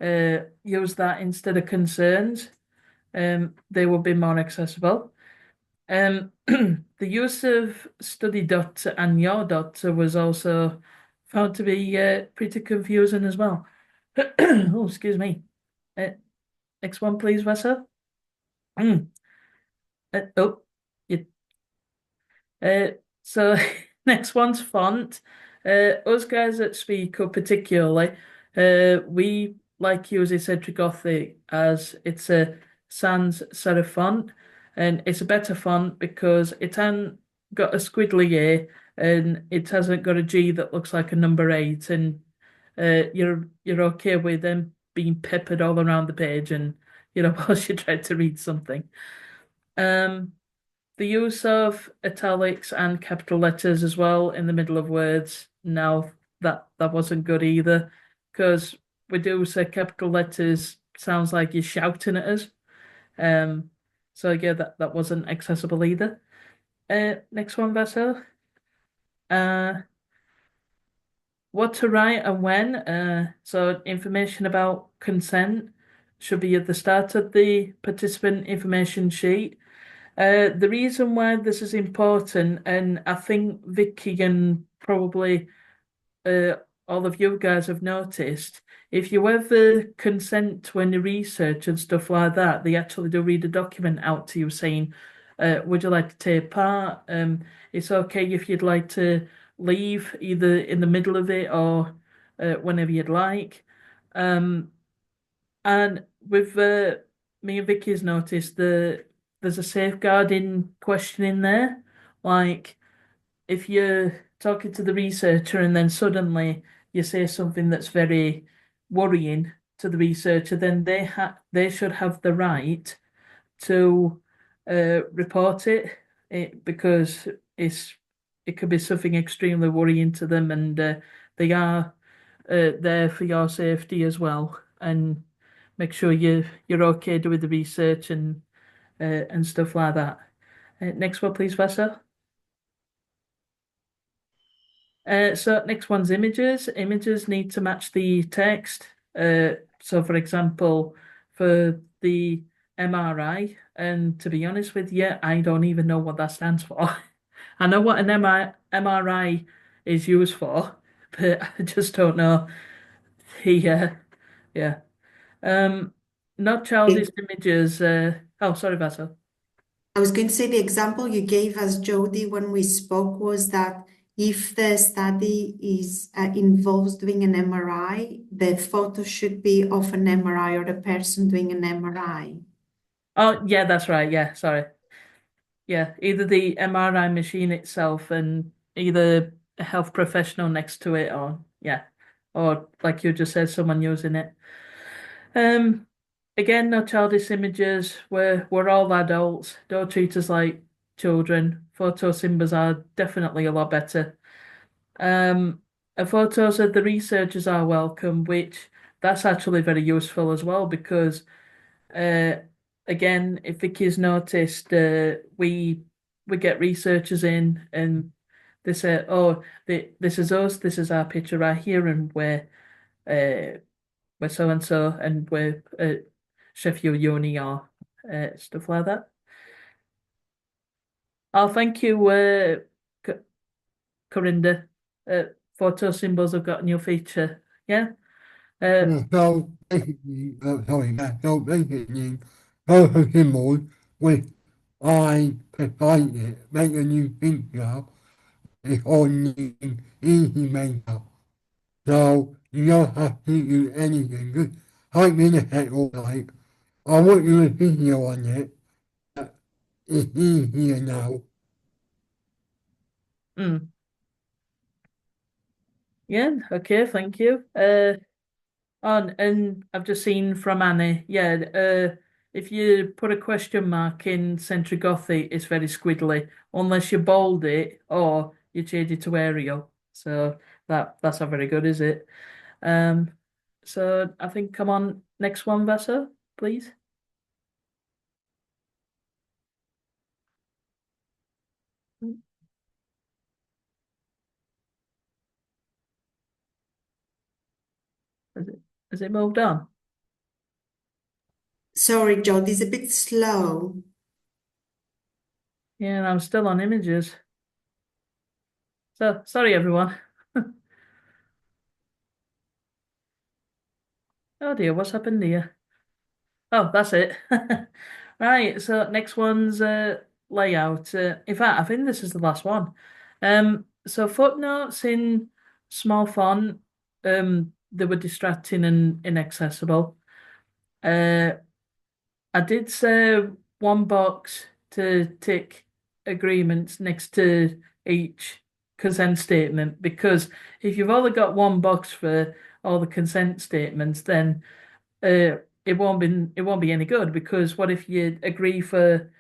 use that instead of concerns. They will be more accessible. The use of study doctor and your doctor was also found to be pretty confusing as well. Oh, excuse me. Next one, please, Vasa. So next one's font. Us guys at Speak Up particularly, we like using Centric Gothic as it's a sans serif font, and it's a better font because it hasn't got a squiggly A and it hasn't got a G that looks like a number 8, and you're okay with them being peppered all around the page, and whilst you try to read something. The use of italics and capital letters as well in the middle of words, now that wasn't good either, because we do say capital letters sounds like you're shouting at us. So yeah, that wasn't accessible either. Next one, Vasil. what to write and when. So information about consent should be at the start of the participant information sheet. The reason why this is important, and I think Vicky and probably all of you guys have noticed, if you ever consent to any research and stuff like that, they actually do read a document out to you saying, would you like to take part? It's okay if you'd like to leave either in the middle of it or whenever you'd like. And with me and Vicky's noticed there's a safeguarding question in there. Like if you're talking to the researcher and then suddenly you say something that's very worrying to the researcher, then they should have the right to report it, because it could be something extremely worrying to them, and they are there for your safety as well, and make sure you're okay doing the research and stuff like that. Next one, please, Vasa. So next one's images. Images need to match the text. So for example, for the MRI, and to be honest with you, I don't even know what that stands for. I know what an MRI is used for, but I just don't know. Yeah. Not childish images. Oh, sorry, Basil. I was going to say the example you gave us, Jody, when we spoke was that if the study involves doing an MRI, the photo should be of an MRI or the person doing an MRI. Oh, yeah, that's right. Yeah, sorry. Yeah, either the MRI machine itself and either a health professional next to it, or like you just said, someone using it. Again, no childish images. We're all adults. Don't treat us like children. Photo symbols are definitely a lot better. Photos of the researchers are welcome, which that's actually very useful as well, because again, if Vicky's noticed, we get researchers in and they say, "Oh, this is us. This is our picture right here, and we're so and so, and we're Sheffield Uni or stuff like that." Oh, thank you, Corinda. Photo symbols have got a new feature. Yeah. So basically, so basically, photo symbols with I provide it, make a new picture, it's only easy makeup. So you don't have to do anything, just type in a head like, I want you a video on it. It's easier now. Yeah, okay, thank you. And I've just seen from Annie, if you put a question mark in Century Gothic, it's very squiddly, unless you bold it or you change it to Arial. So that's not very good, is it? So I think, come on, next one, Vasa, please. Has it moved on? Sorry, Jody, it's a bit slow. Yeah, I'm still on images. So sorry, everyone. Oh dear, what's happened here? Oh, that's it. Right, so next one's layout. In fact, I think this is the last one. So footnotes in small font, they were distracting and inaccessible. I did say one box to tick agreements next to each consent statement, because if you've only got one box for all the consent statements, then it won't be any good, because what if you agree for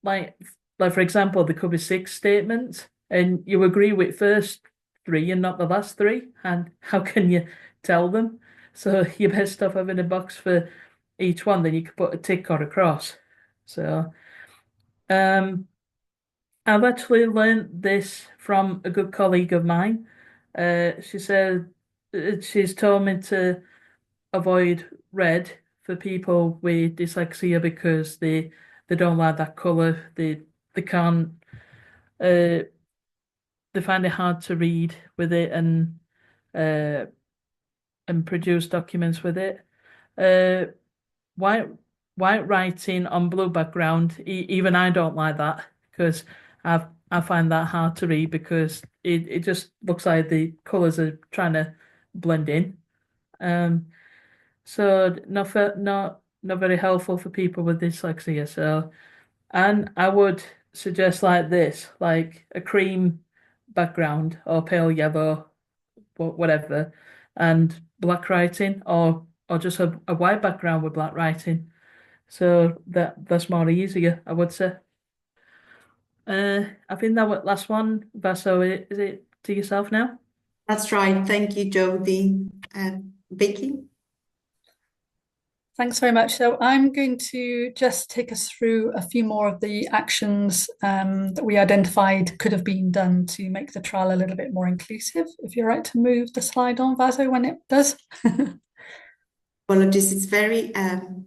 like for example, there could be 6 statements and you agree with first 3 and not the last 3, and how can you tell them? So you're best off having a box for each one, then you can put a tick or a cross. So I've actually learned this from a good colleague of mine. She said she's told me to avoid red for people with dyslexia because they don't like that color. They can't they find it hard to read with it and produce documents with it. White writing on blue background, even I don't like that because I find that hard to read because it just looks like the colours are trying to blend in. So not very helpful for people with dyslexia. So, and I would suggest like this, like a cream background or pale yellow, whatever, and black writing, or just a white background with black writing. So that's more easier, I would say. I think that was last one. Vaso, is it to yourself now? That's right. Thank you, Jody. Vicky? Thanks very much. So I'm going to just take us through a few more of the actions that we identified could have been done to make the trial a little bit more inclusive. If you're right to move the slide on, Vaso, when it does. Apologies, it's very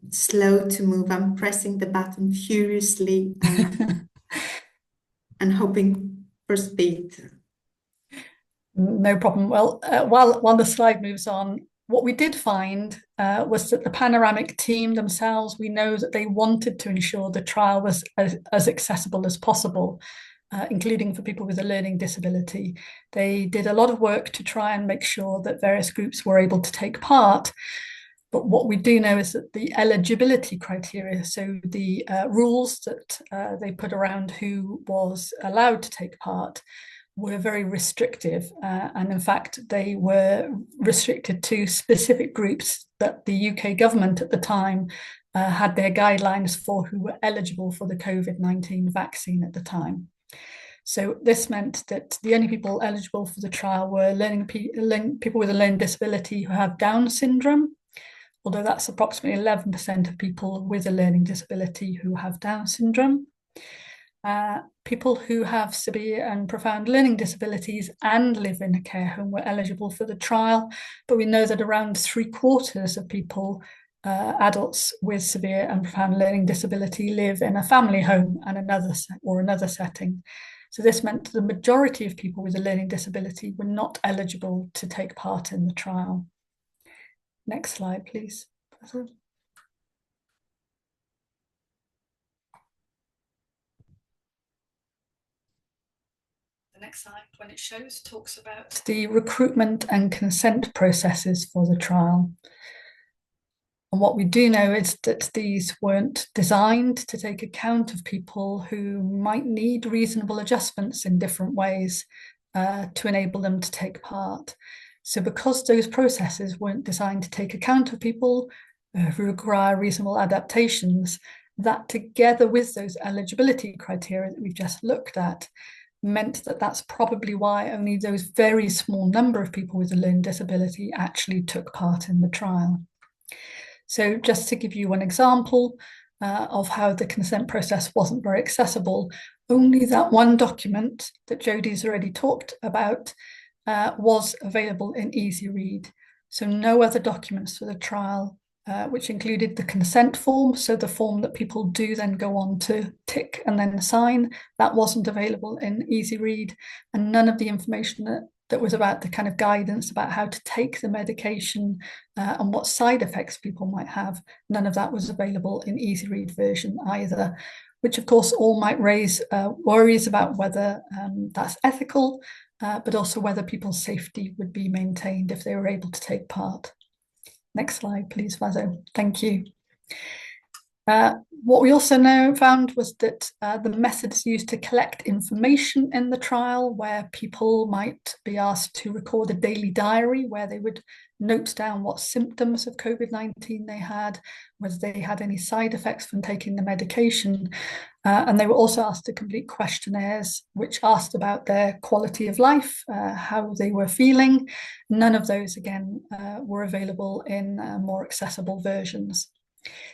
slow to move. I'm pressing the button furiously and hoping for speed. No problem. Well, while the slide moves on, what we did find was that the Panoramic team themselves, we know that they wanted to ensure the trial was as accessible as possible, including for people with a learning disability. They did a lot of work to try and make sure that various groups were able to take part. But what we do know is that the eligibility criteria, so the rules that they put around who was allowed to take part, were very restrictive. And in fact, they were restricted to specific groups that the UK government at the time had their guidelines for who were eligible for the COVID-19 vaccine at the time. So this meant that the only people eligible for the trial were people with a learning disability who have Down syndrome, although that's approximately 11% of people with a learning disability who have Down syndrome. People who have severe and profound learning disabilities and live in a care home were eligible for the trial, but we know that around 3/4 of people, adults with severe and profound learning disability, live in a family home and another setting. So this meant the majority of people with a learning disability were not eligible to take part in the trial. Next slide, please. The next slide, when it shows, talks about the recruitment and consent processes for the trial. And what we do know is that these weren't designed to take account of people who might need reasonable adjustments in different ways to enable them to take part. So because those processes weren't designed to take account of people who require reasonable adaptations, that together with those eligibility criteria that we've just looked at, meant that that's probably why only those very small number of people with a learning disability actually took part in the trial. So just to give you one example of how the consent process wasn't very accessible, only that one document that Jodie's already talked about was available in Easy Read. So no other documents for the trial, which included the consent form, so the form that people do then go on to tick and then sign, that wasn't available in Easy Read, and none of the information that was about the kind of guidance about how to take the medication and what side effects people might have, none of that was available in Easy Read version either, which of course all might raise worries about whether that's ethical, but also whether people's safety would be maintained if they were able to take part. Next slide, please, Vaso. Thank you. What we also found was that the methods used to collect information in the trial, where people might be asked to record a daily diary where they would note down what symptoms of COVID-19 they had, whether they had any side effects from taking the medication, and they were also asked to complete questionnaires which asked about their quality of life, how they were feeling. None of those, again, were available in more accessible versions.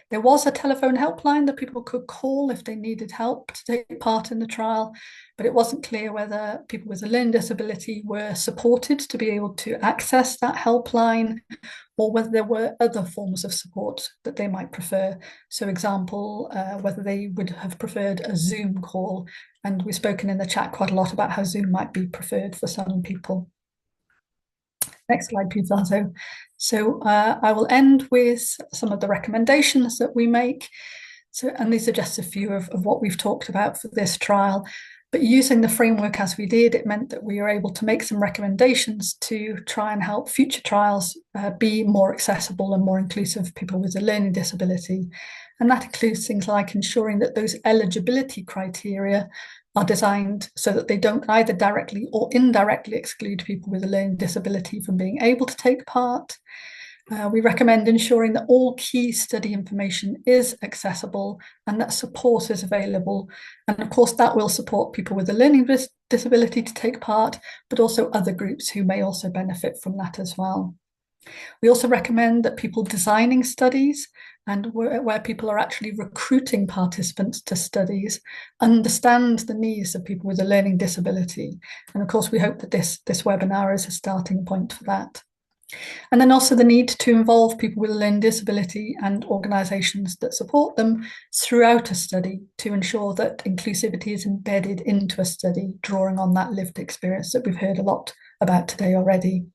There was a telephone helpline that people could call if they needed help to take part in the trial, but it wasn't clear whether people with a learning disability were supported to be able to access that helpline, or whether there were other forms of support that they might prefer. So example, whether they would have preferred a Zoom call. And we've spoken in the chat quite a lot about how Zoom might be preferred for some people. Next slide, please, Lazo. So I will end with some of the recommendations that we make. So, and these are just a few of what we've talked about for this trial. But using the framework as we did, it meant that we were able to make some recommendations to try and help future trials be more accessible and more inclusive of people with a learning disability. And that includes things like ensuring that those eligibility criteria are designed so that they don't either directly or indirectly exclude people with a learning disability from being able to take part. We recommend ensuring that all key study information is accessible and that support is available. And of course, that will support people with a learning disability to take part, but also other groups who may also benefit from that as well. We also recommend that people designing studies and where people are actually recruiting participants to studies understand the needs of people with a learning disability. And of course, we hope that this webinar is a starting point for that. And then also the need to involve people with a learning disability and organisations that support them throughout a study to ensure that inclusivity is embedded into a study, drawing on that lived experience that we've heard a lot about today already.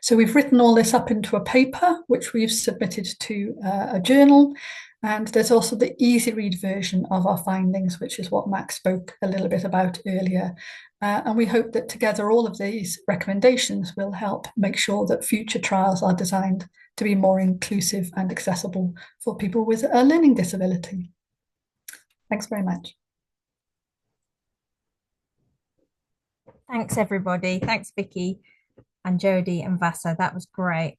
So we've written all this up into a paper, which we've submitted to a journal. And there's also the easy read version of our findings, which is what Max spoke a little bit about earlier. And we hope that together all of these recommendations will help make sure that future trials are designed to be more inclusive and accessible for people with a learning disability. Thanks very much. Thanks, everybody. Thanks, Vicky and Jodie and Vasa. That was great.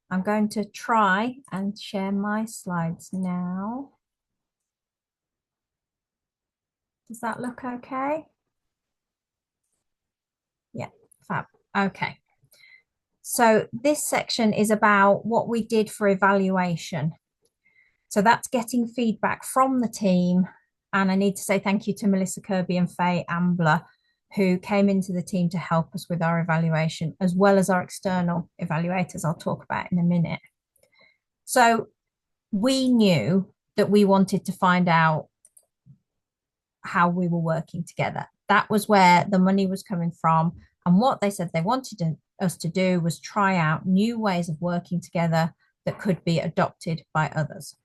I'm going to try and share my slides now. Does that look okay? Yeah, fab. Okay. So this section is about what we did for evaluation. So that's getting feedback from the team. And I need to say thank you to Melissa Kirby and Faye Ambler, who came into the team to help us with our evaluation, as well as our external evaluators I'll talk about in a minute. So we knew that we wanted to find out how we were working together. That was where the money was coming from. And what they said they wanted us to do was try out new ways of working together that could be adopted by others.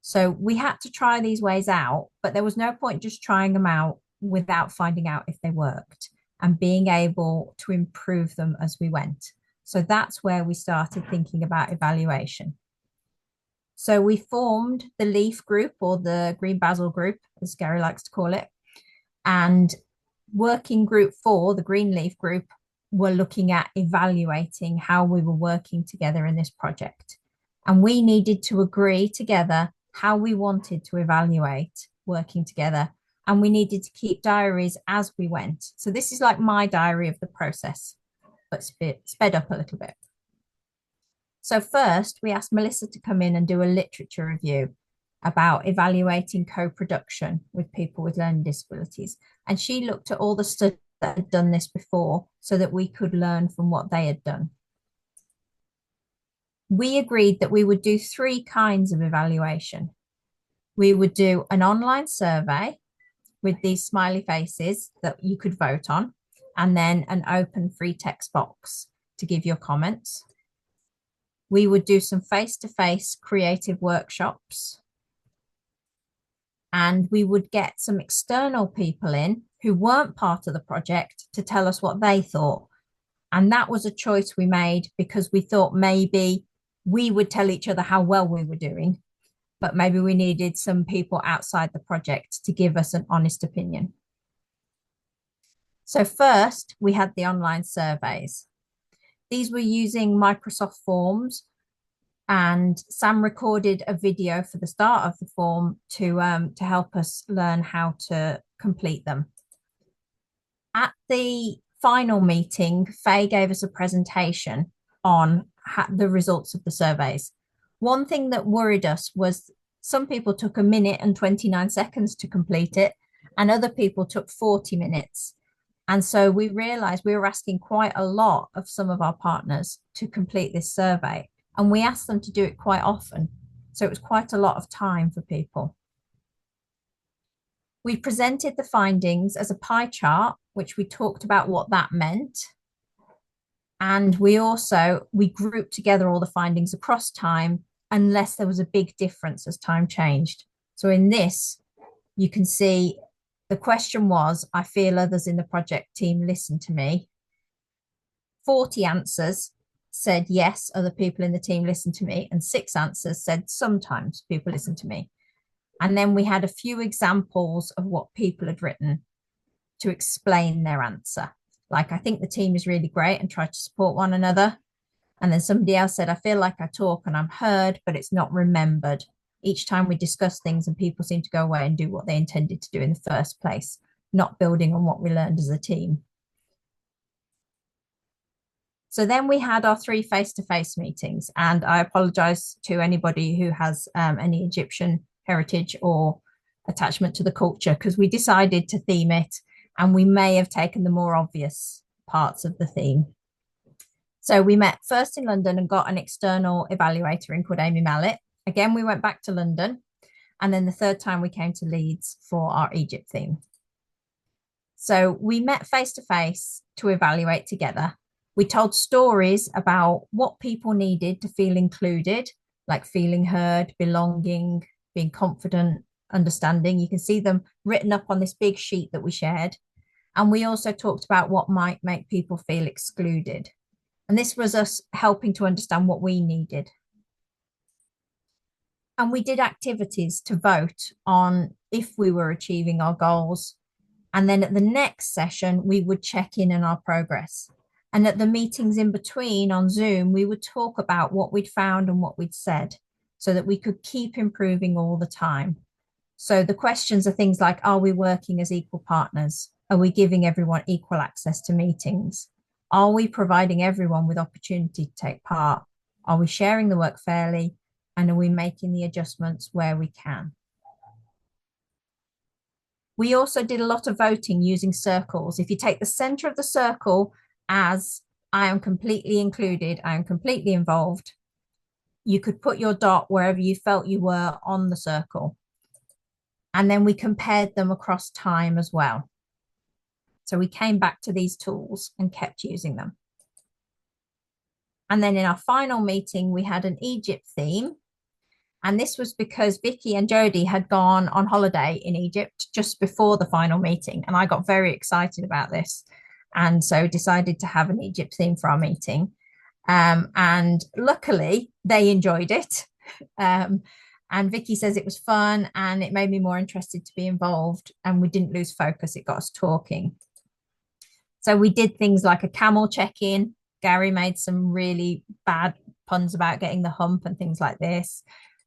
So we had to try these ways out, but there was no point just trying them out without finding out if they worked and being able to improve them as we went. So that's where we started thinking about evaluation. So we formed the LEAF group, or the Green Basil group, as Gary likes to call it. And working group 4, the Green Leaf group, were looking at evaluating how we were working together in this project. And we needed to agree together how we wanted to evaluate working together. And we needed to keep diaries as we went. So this is like my diary of the process, but sped up a little bit. So first, we asked Melissa to come in and do a literature review about evaluating co-production with people with learning disabilities. And she looked at all the studies that had done this before so that we could learn from what they had done. We agreed that we would do 3 kinds of evaluation. We would do an online survey with these smiley faces that you could vote on, and then an open free text box to give your comments. We would do some face-to-face creative workshops, and we would get some external people in who weren't part of the project to tell us what they thought. And that was a choice we made because we thought maybe we would tell each other how well we were doing, but maybe we needed some people outside the project to give us an honest opinion. So first, we had the online surveys. These were using Microsoft Forms, and Sam recorded a video for the start of the form to help us learn how to complete them. At the final meeting, Faye gave us a presentation on the results of the surveys. One thing that worried us was some people took 1 minute and 29 seconds to complete it, and other people took 40 minutes. And so we realized we were asking quite a lot of some of our partners to complete this survey, and we asked them to do it quite often. So it was quite a lot of time for people. We presented the findings as a pie chart, which we talked about what that meant. And we grouped together all the findings across time, unless there was a big difference as time changed. So in this, you can see the question was, I feel others in the project team listen to me. 40 answers said, yes, other people in the team listen to me. And 6 answers said, sometimes people listen to me. And then we had a few examples of what people had written to explain their answer. Like, I think the team is really great and try to support one another. And then somebody else said, I feel like I talk and I'm heard, but it's not remembered. Each time we discuss things and people seem to go away and do what they intended to do in the first place, not building on what we learned as a team. So then we had our 3 face-to-face meetings, and I apologize to anybody who has any Egyptian heritage or attachment to the culture, because we decided to theme it, and we may have taken the more obvious parts of the theme. So we met first in London and got an external evaluator in called Amy Mallet. Again, we went back to London, and then the third time we came to Leeds for our Egypt theme. So we met face-to-face to evaluate together. We told stories about what people needed to feel included, like feeling heard, belonging, being confident, understanding. You can see them written up on this big sheet that we shared. And we also talked about what might make people feel excluded. And this was us helping to understand what we needed. And we did activities to vote on if we were achieving our goals. And then at the next session, we would check in on our progress. And at the meetings in between on Zoom, we would talk about what we'd found and what we'd said so that we could keep improving all the time. So the questions are things like, are we working as equal partners? Are we giving everyone equal access to meetings? Are we providing everyone with opportunity to take part? Are we sharing the work fairly? And are we making the adjustments where we can? We also did a lot of voting using circles. If you take the center of the circle as I am completely included, I am completely involved, you could put your dot wherever you felt you were on the circle. And then we compared them across time as well. So we came back to these tools and kept using them. And then in our final meeting, we had an Egypt theme. And this was because Vicky and Jodie had gone on holiday in Egypt just before the final meeting. And I got very excited about this. And so decided to have an Egypt theme for our meeting. And luckily, they enjoyed it. And Vicky says it was fun and it made me more interested to be involved. And we didn't lose focus. It got us talking. So we did things like a camel check-in. Gary made some really bad puns about getting the hump and things like this.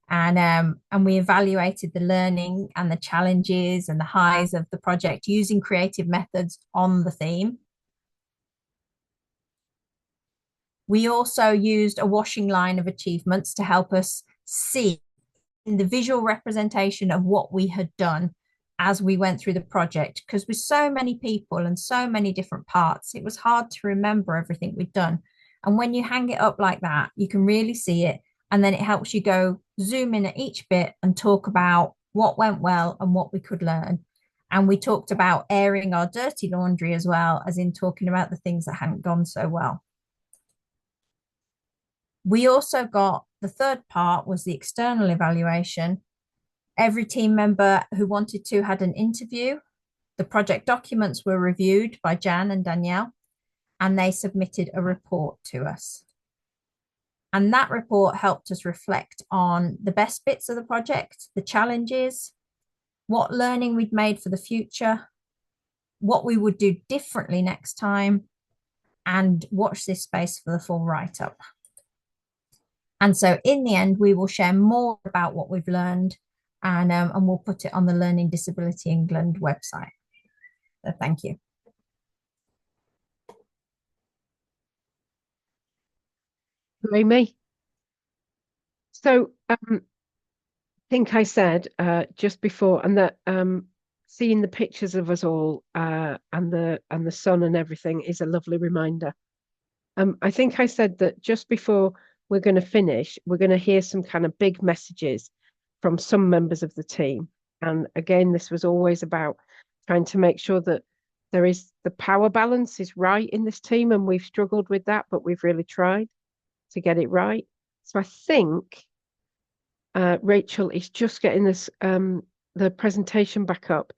And we evaluated the learning and the challenges and the highs of the project using creative methods on the theme. We also used a washing line of achievements to help us see the visual representation of what we had done as we went through the project, because with so many people and so many different parts, it was hard to remember everything we'd done. And when you hang it up like that, you can really see it. And then it helps you go zoom in at each bit and talk about what went well and what we could learn. And we talked about airing our dirty laundry as well, as in talking about the things that hadn't gone so well. We also got the third part was the external evaluation. Every team member who wanted to had an interview. The project documents were reviewed by Jan and Danielle, and they submitted a report to us. And that report helped us reflect on the best bits of the project, the challenges, what learning we'd made for the future, what we would do differently next time, and watch this space for the full write-up. And so in the end, we will share more about what we've learned and we'll put it on the Learning Disability England website. So thank you. Amy. So I think I said just before, and that seeing the pictures of us all and the sun and everything is a lovely reminder. I think I said that just before we're going to finish, we're going to hear some kind of big messages from some members of the team. And again, this was always about trying to make sure that the power balance is right in this team, and we've struggled with that, but we've really tried to get it right. So I think Rachel is just getting this the presentation back up.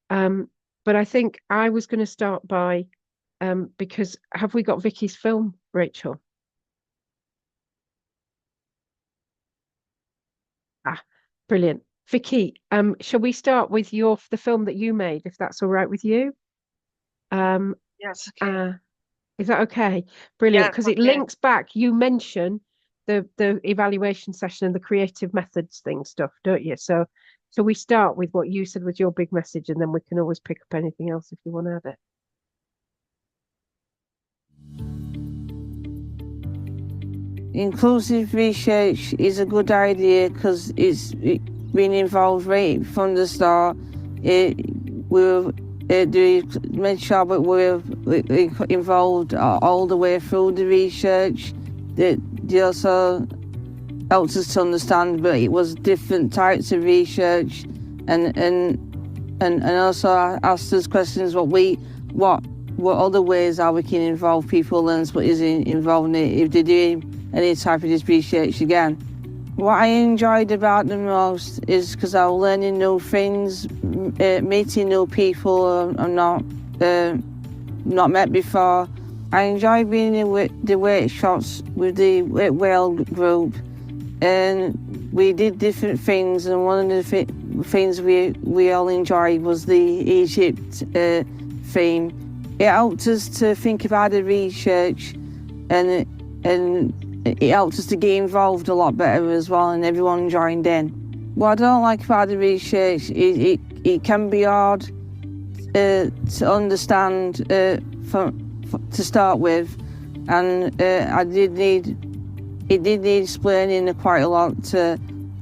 But I think I was going to start by because have we got Vicky's film, Rachel? Brilliant. Vicky, shall we start with the film that you made, if that's all right with you? Yes. Okay. Is that okay? Brilliant, Yeah, because it's it okay. links back. You mention the evaluation session and the creative methods thing stuff, don't you? So we start with what you said was your big message, and then we can always pick up anything else if you want to add it. Inclusive research is a good idea because it's been involved right from the start. We've made sure that we're involved all the way through the research. They also helped us to understand that it was different types of research, and also asked us questions what other ways how we can involve people and what is involved in it if they're doing any type of this research again. What I enjoyed about the most is because I was learning new things, meeting new people I've not met before. I enjoyed being in the workshops with the whale group, and we did different things, and one of the things we all enjoyed was the Egypt theme. It helped us to think about the research, and it helped us to get involved a lot better as well, and everyone joined in. What I don't like about the research is it can be hard to understand to start with, and it did need explaining quite a lot to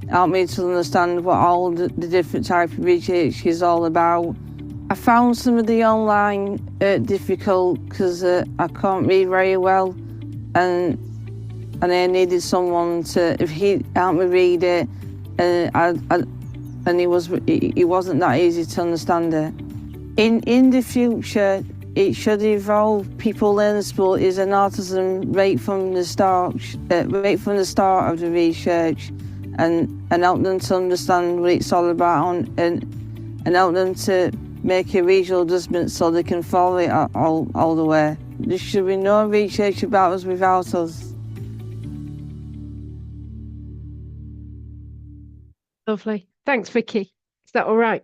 help me to understand what all the different type of research is all about. I found some of the online difficult because I can't read very well, and I needed someone to, if he helped me read it, and it wasn't that easy to understand it. In the future, it should evolve. People learn sport is an autism right from the start of the research, and help them to understand what it's all about, and help them to make a regional adjustment so they can follow it all the way. There should be no research about us without us. Lovely. Thanks, Vicky. Is that all right?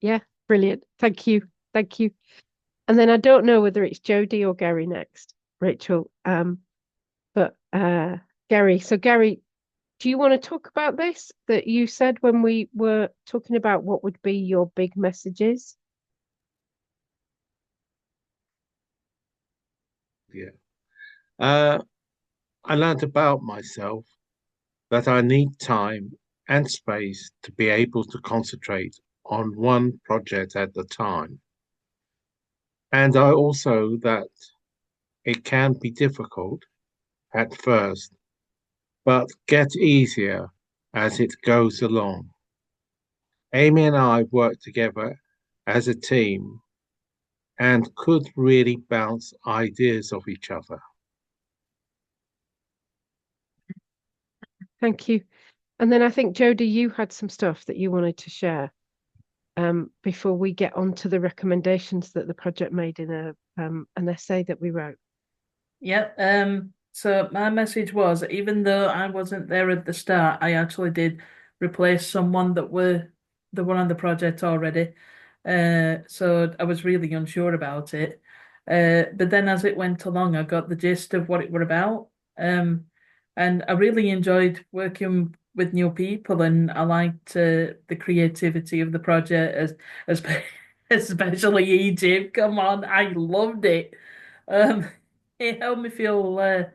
Yeah, brilliant. Thank you. Thank you. And then I don't know whether it's Jodie or Gary next, Rachel. But Gary. So Gary, do you want to talk about this that you said when we were talking about what would be your big messages? Yeah. I learned about myself that I need time and space to be able to concentrate on one project at a time. And I also that it can be difficult at first, but get easier as it goes along. Amy and I work together as a team and could really bounce ideas off each other. Thank you. And then I think, Jodie, you had some stuff that you wanted to share before we get on to the recommendations that the project made in an essay that we wrote. Yeah. So my message was, even though I wasn't there at the start, I actually did replace someone that were on the project already. So I was really unsure about it. But then as it went along, I got the gist of what it were about. And I really enjoyed working with new people, and I liked the creativity of the project, especially Egypt. Come on, I loved it. It helped me feel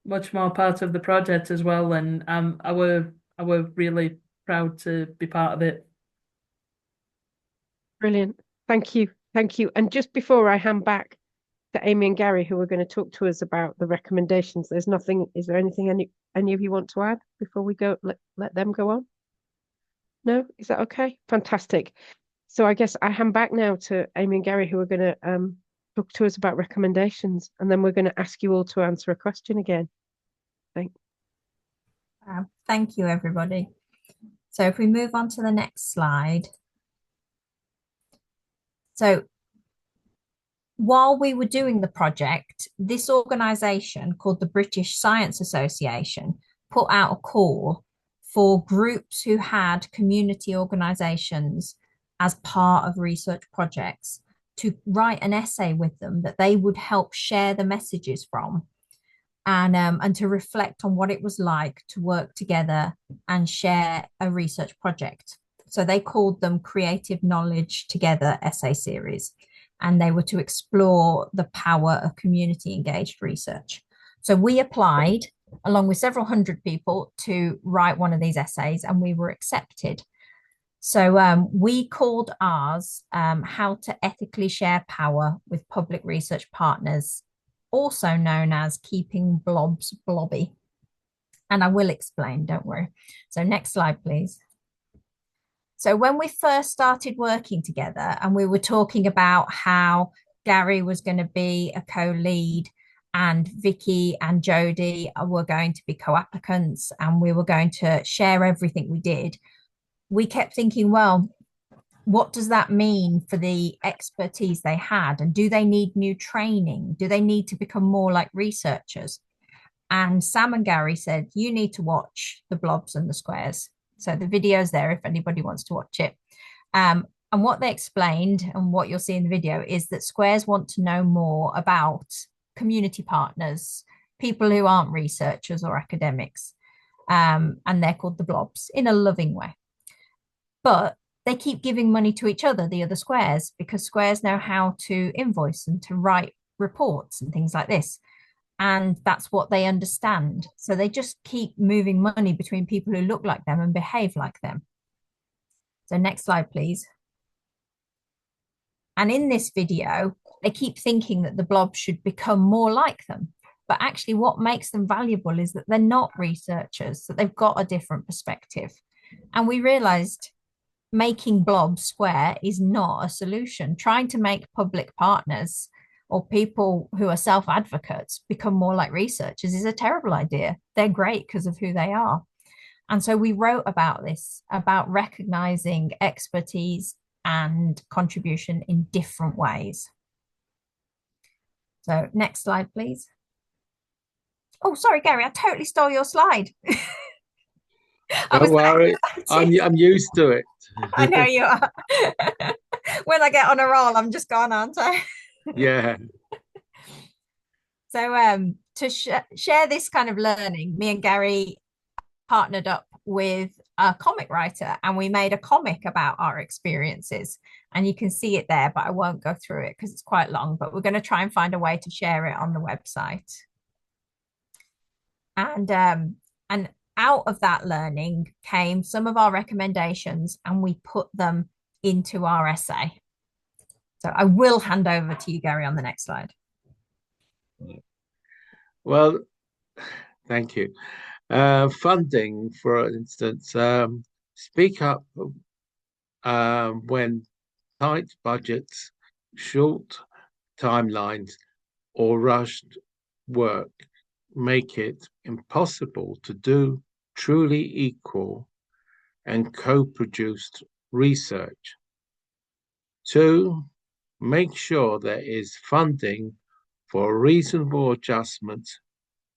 much more part of the project as well, and I were we're really proud to be part of it. Brilliant. Thank you. Thank you. And just before I hand back to Amy and Gary, who are going to talk to us about the recommendations, is there anything any of you want to add before we go, let them go on? No? Is that okay? Fantastic. So I guess I hand back now to Amy and Gary, who are going to talk to us about recommendations, and then we're going to ask you all to answer a question again. Thank you, everybody. So if we move on to the next slide. So while we were doing the project, this organisation called the British Science Association put out a call for groups who had community organisations as part of research projects to write an essay with them that they would help share the messages from, and to reflect on what it was like to work together and share a research project. So they called them Creative Knowledge Together essay series, and they were to explore the power of community engaged research. So we applied along with several hundred people to write one of these essays, and we were accepted. So we called ours How to Ethically Share Power with Public Research Partners, also known as Keeping Blobs Blobby. And I will explain, don't worry. So next slide, please. So when we first started working together and we were talking about how Gary was going to be a co-lead and Vicky and Jodie were going to be co-applicants, and we were going to share everything we did, we kept thinking, well, what does that mean for the expertise they had? And do they need new training? Do they need to become more like researchers? And Sam and Gary said, you need to watch the blobs and the squares. So the video's there if anybody wants to watch it. And what they explained and what you'll see in the video is that squares want to know more about community partners, people who aren't researchers or academics. And they're called the blobs in a loving way. But they keep giving money to each other, the other squares, because squares know how to invoice and to write reports and things like this. And that's what they understand. So they just keep moving money between people who look like them and behave like them. So next slide, please. And in this video, they keep thinking that the blobs should become more like them. But actually what makes them valuable is that they're not researchers, that they've got a different perspective. And we realized making blobs square is not a solution. Trying to make public partners or people who are self-advocates become more like researchers is a terrible idea. They're great because of who they are. And so we wrote about this, about recognizing expertise and contribution in different ways. So next slide, please. Oh, sorry, Gary, I totally stole your slide. Don't worry, I'm used to it. I know you are. When I get on a roll, I'm just gone, aren't I? Yeah. So to share this kind of learning, me and Gary partnered up with a comic writer, and we made a comic about our experiences. And you can see it there, but I won't go through it because it's quite long, but we're going to try and find a way to share it on the website. And out of that learning came some of our recommendations, and we put them into our essay. So I will hand over to you, Gary, on the next slide. Well, thank you. Funding, for instance, speak up when tight budgets, short timelines, or rushed work make it impossible to do truly equal and co-produced research. 2, make sure there is funding for reasonable adjustments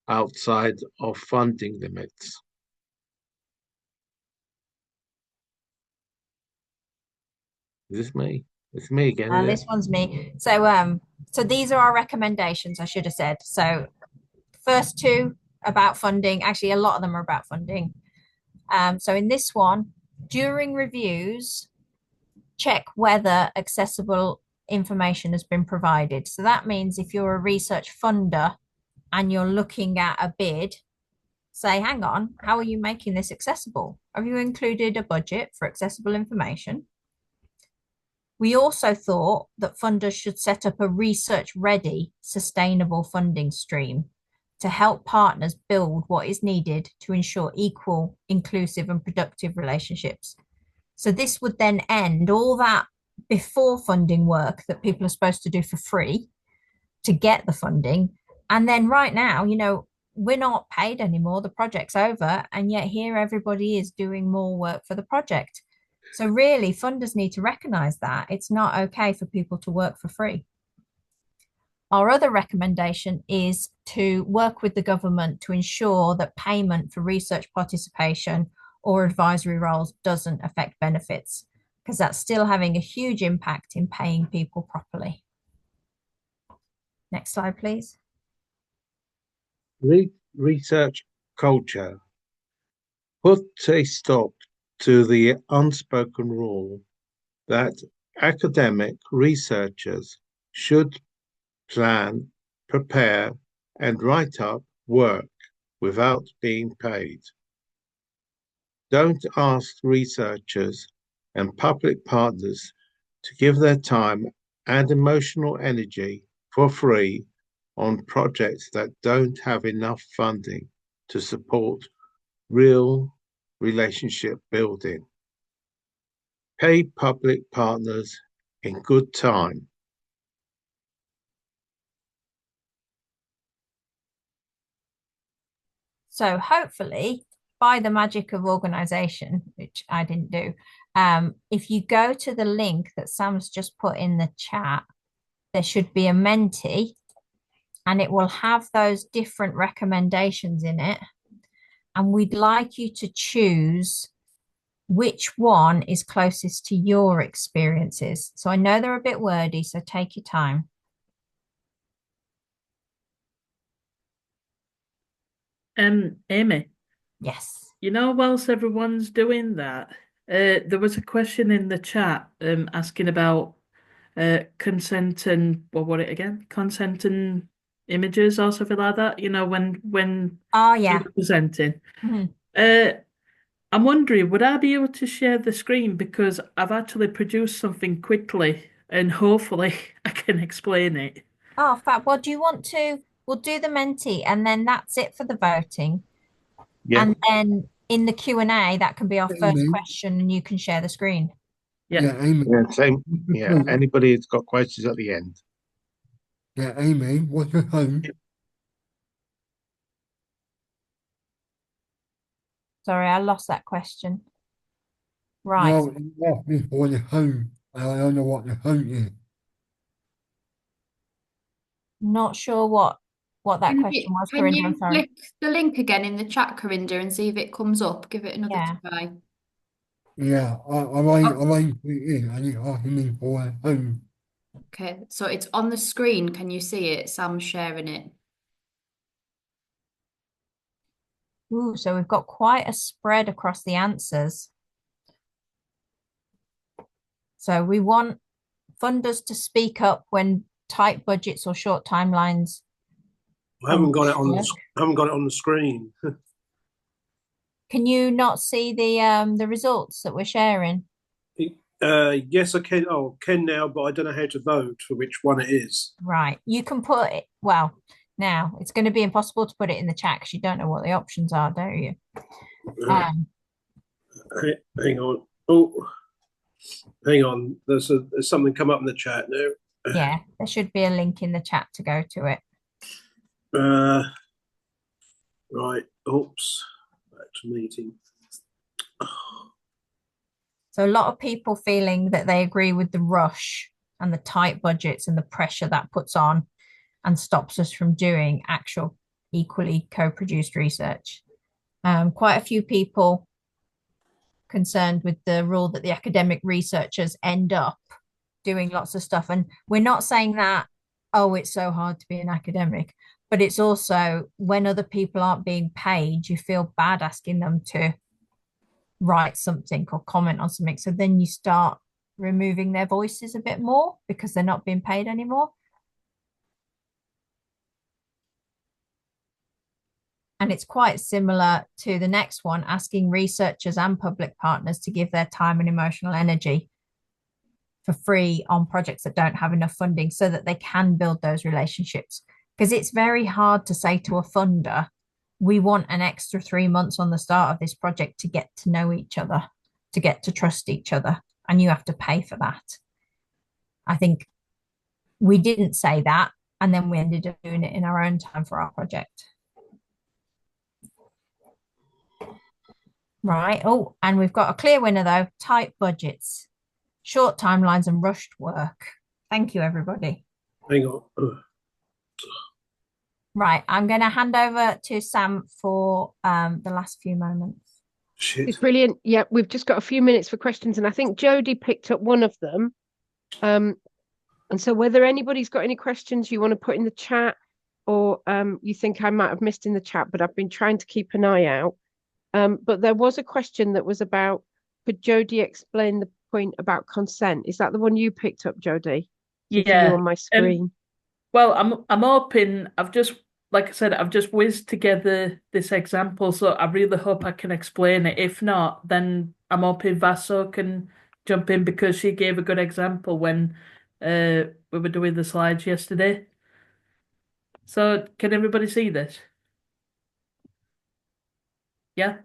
outside of funding limits. Is this me? It's me again. This one's me. So so these are our recommendations, I should have said. So first 2 about funding, actually a lot of them are about funding. So in this one, during reviews, check whether accessible information has been provided. So that means if you're a research funder and you're looking at a bid, say, hang on, how are you making this accessible? Have you included a budget for accessible information? We also thought that funders should set up a research-ready, sustainable funding stream to help partners build what is needed to ensure equal, inclusive, and productive relationships. So this would then end all that before funding work that people are supposed to do for free to get the funding. And then right now, you know, we're not paid anymore, the project's over, and yet here everybody is doing more work for the project. So really, funders need to recognise that it's not okay for people to work for free. Our other recommendation is to work with the government to ensure that payment for research participation or advisory roles doesn't affect benefits, because that's still having a huge impact in paying people properly. Next slide, please. Research culture. Put a stop to the unspoken rule that academic researchers should plan, prepare, and write up work without being paid. Don't ask researchers and public partners to give their time and emotional energy for free on projects that don't have enough funding to support real relationship building. Pay public partners in good time. So hopefully, by the magic of organisation, which I didn't do, if you go to the link that Sam's just put in the chat, there should be a Menti, and it will have those different recommendations in it. And we'd like you to choose which one is closest to your experiences. So I know they're a bit wordy, so take your time. Amy. Yes. You know, whilst everyone's doing that, there was a question in the chat asking about consent and what it again? Consent and images or something like that. You know, when oh yeah, you're presenting. Mm-hmm. I'm wondering, would I be able to share the screen, because I've actually produced something quickly and hopefully I can explain it. Oh, fab. Well, do you want to? We'll do the Menti, and then that's it for the voting. Yeah. And then in the Q&A, that can be our first question, and you can share the screen. Yeah, Amy. Yeah, same. Yeah, anybody that's got questions at the end. Yeah, Amy, what's your home? Sorry, I lost that question. Right. No, you asked me for the home, and I don't know what the home is. Not sure what that question was, Can Corinda. you I'm sorry. click the link again in the chat, Corinda, and see if it comes up? Give it another try. Yeah, I ain't put it in, and it's asking me for a home. Okay, so it's on the screen. Can you see it? Sam's sharing it. Ooh, so we've got quite a spread across the answers. So we want funders to speak up when tight budgets or short timelines. I haven't got it on the screen. Can you not see the results that we're sharing? Yes, I can. Oh, can now, but I don't know how to vote for which one it is. Right. You can put it, well, now it's going to be impossible to put it in the chat because you don't know what the options are, don't you? Hang on. Oh, hang on. There's something come up in the chat now. Yeah, there should be a link in the chat to go to it. Right. Oops. Back to meeting. So a lot of people feeling that they agree with the rush and the tight budgets and the pressure that puts on and stops us from doing actual equally co-produced research. Quite a few people concerned with the rule that the academic researchers end up doing lots of stuff. And we're not saying that, oh, it's so hard to be an academic, but it's also when other people aren't being paid, you feel bad asking them to write something or comment on something. So then you start removing their voices a bit more because they're not being paid anymore. And it's quite similar to the next one, asking researchers and public partners to give their time and emotional energy for free on projects that don't have enough funding so that they can build those relationships. Because it's very hard to say to a funder, we want an extra 3 months on the start of this project to get to know each other, to get to trust each other, and you have to pay for that. I think we didn't say that, and then we ended up doing it in our own time for our project. Right. Oh, and we've got a clear winner though. Tight budgets, short timelines, and rushed work. Thank you, everybody. Hang on. Right. I'm going to hand over to Sam for the last few moments. It's brilliant. Yeah, we've just got a few minutes for questions, and I think Jodie picked up one of them. And so whether anybody's got any questions you want to put in the chat, or you think I might have missed in the chat, but I've been trying to keep an eye out. But there was a question that was about, could Jodie explain the point about consent? Is that the one you picked up, Jodie? Yeah. On my screen. Well, I'm hoping, like I said, I've just whizzed together this example, so I really hope I can explain it. If not, then I'm hoping Vaso can jump in, because she gave a good example when we were doing the slides yesterday. So can everybody see this? Yeah?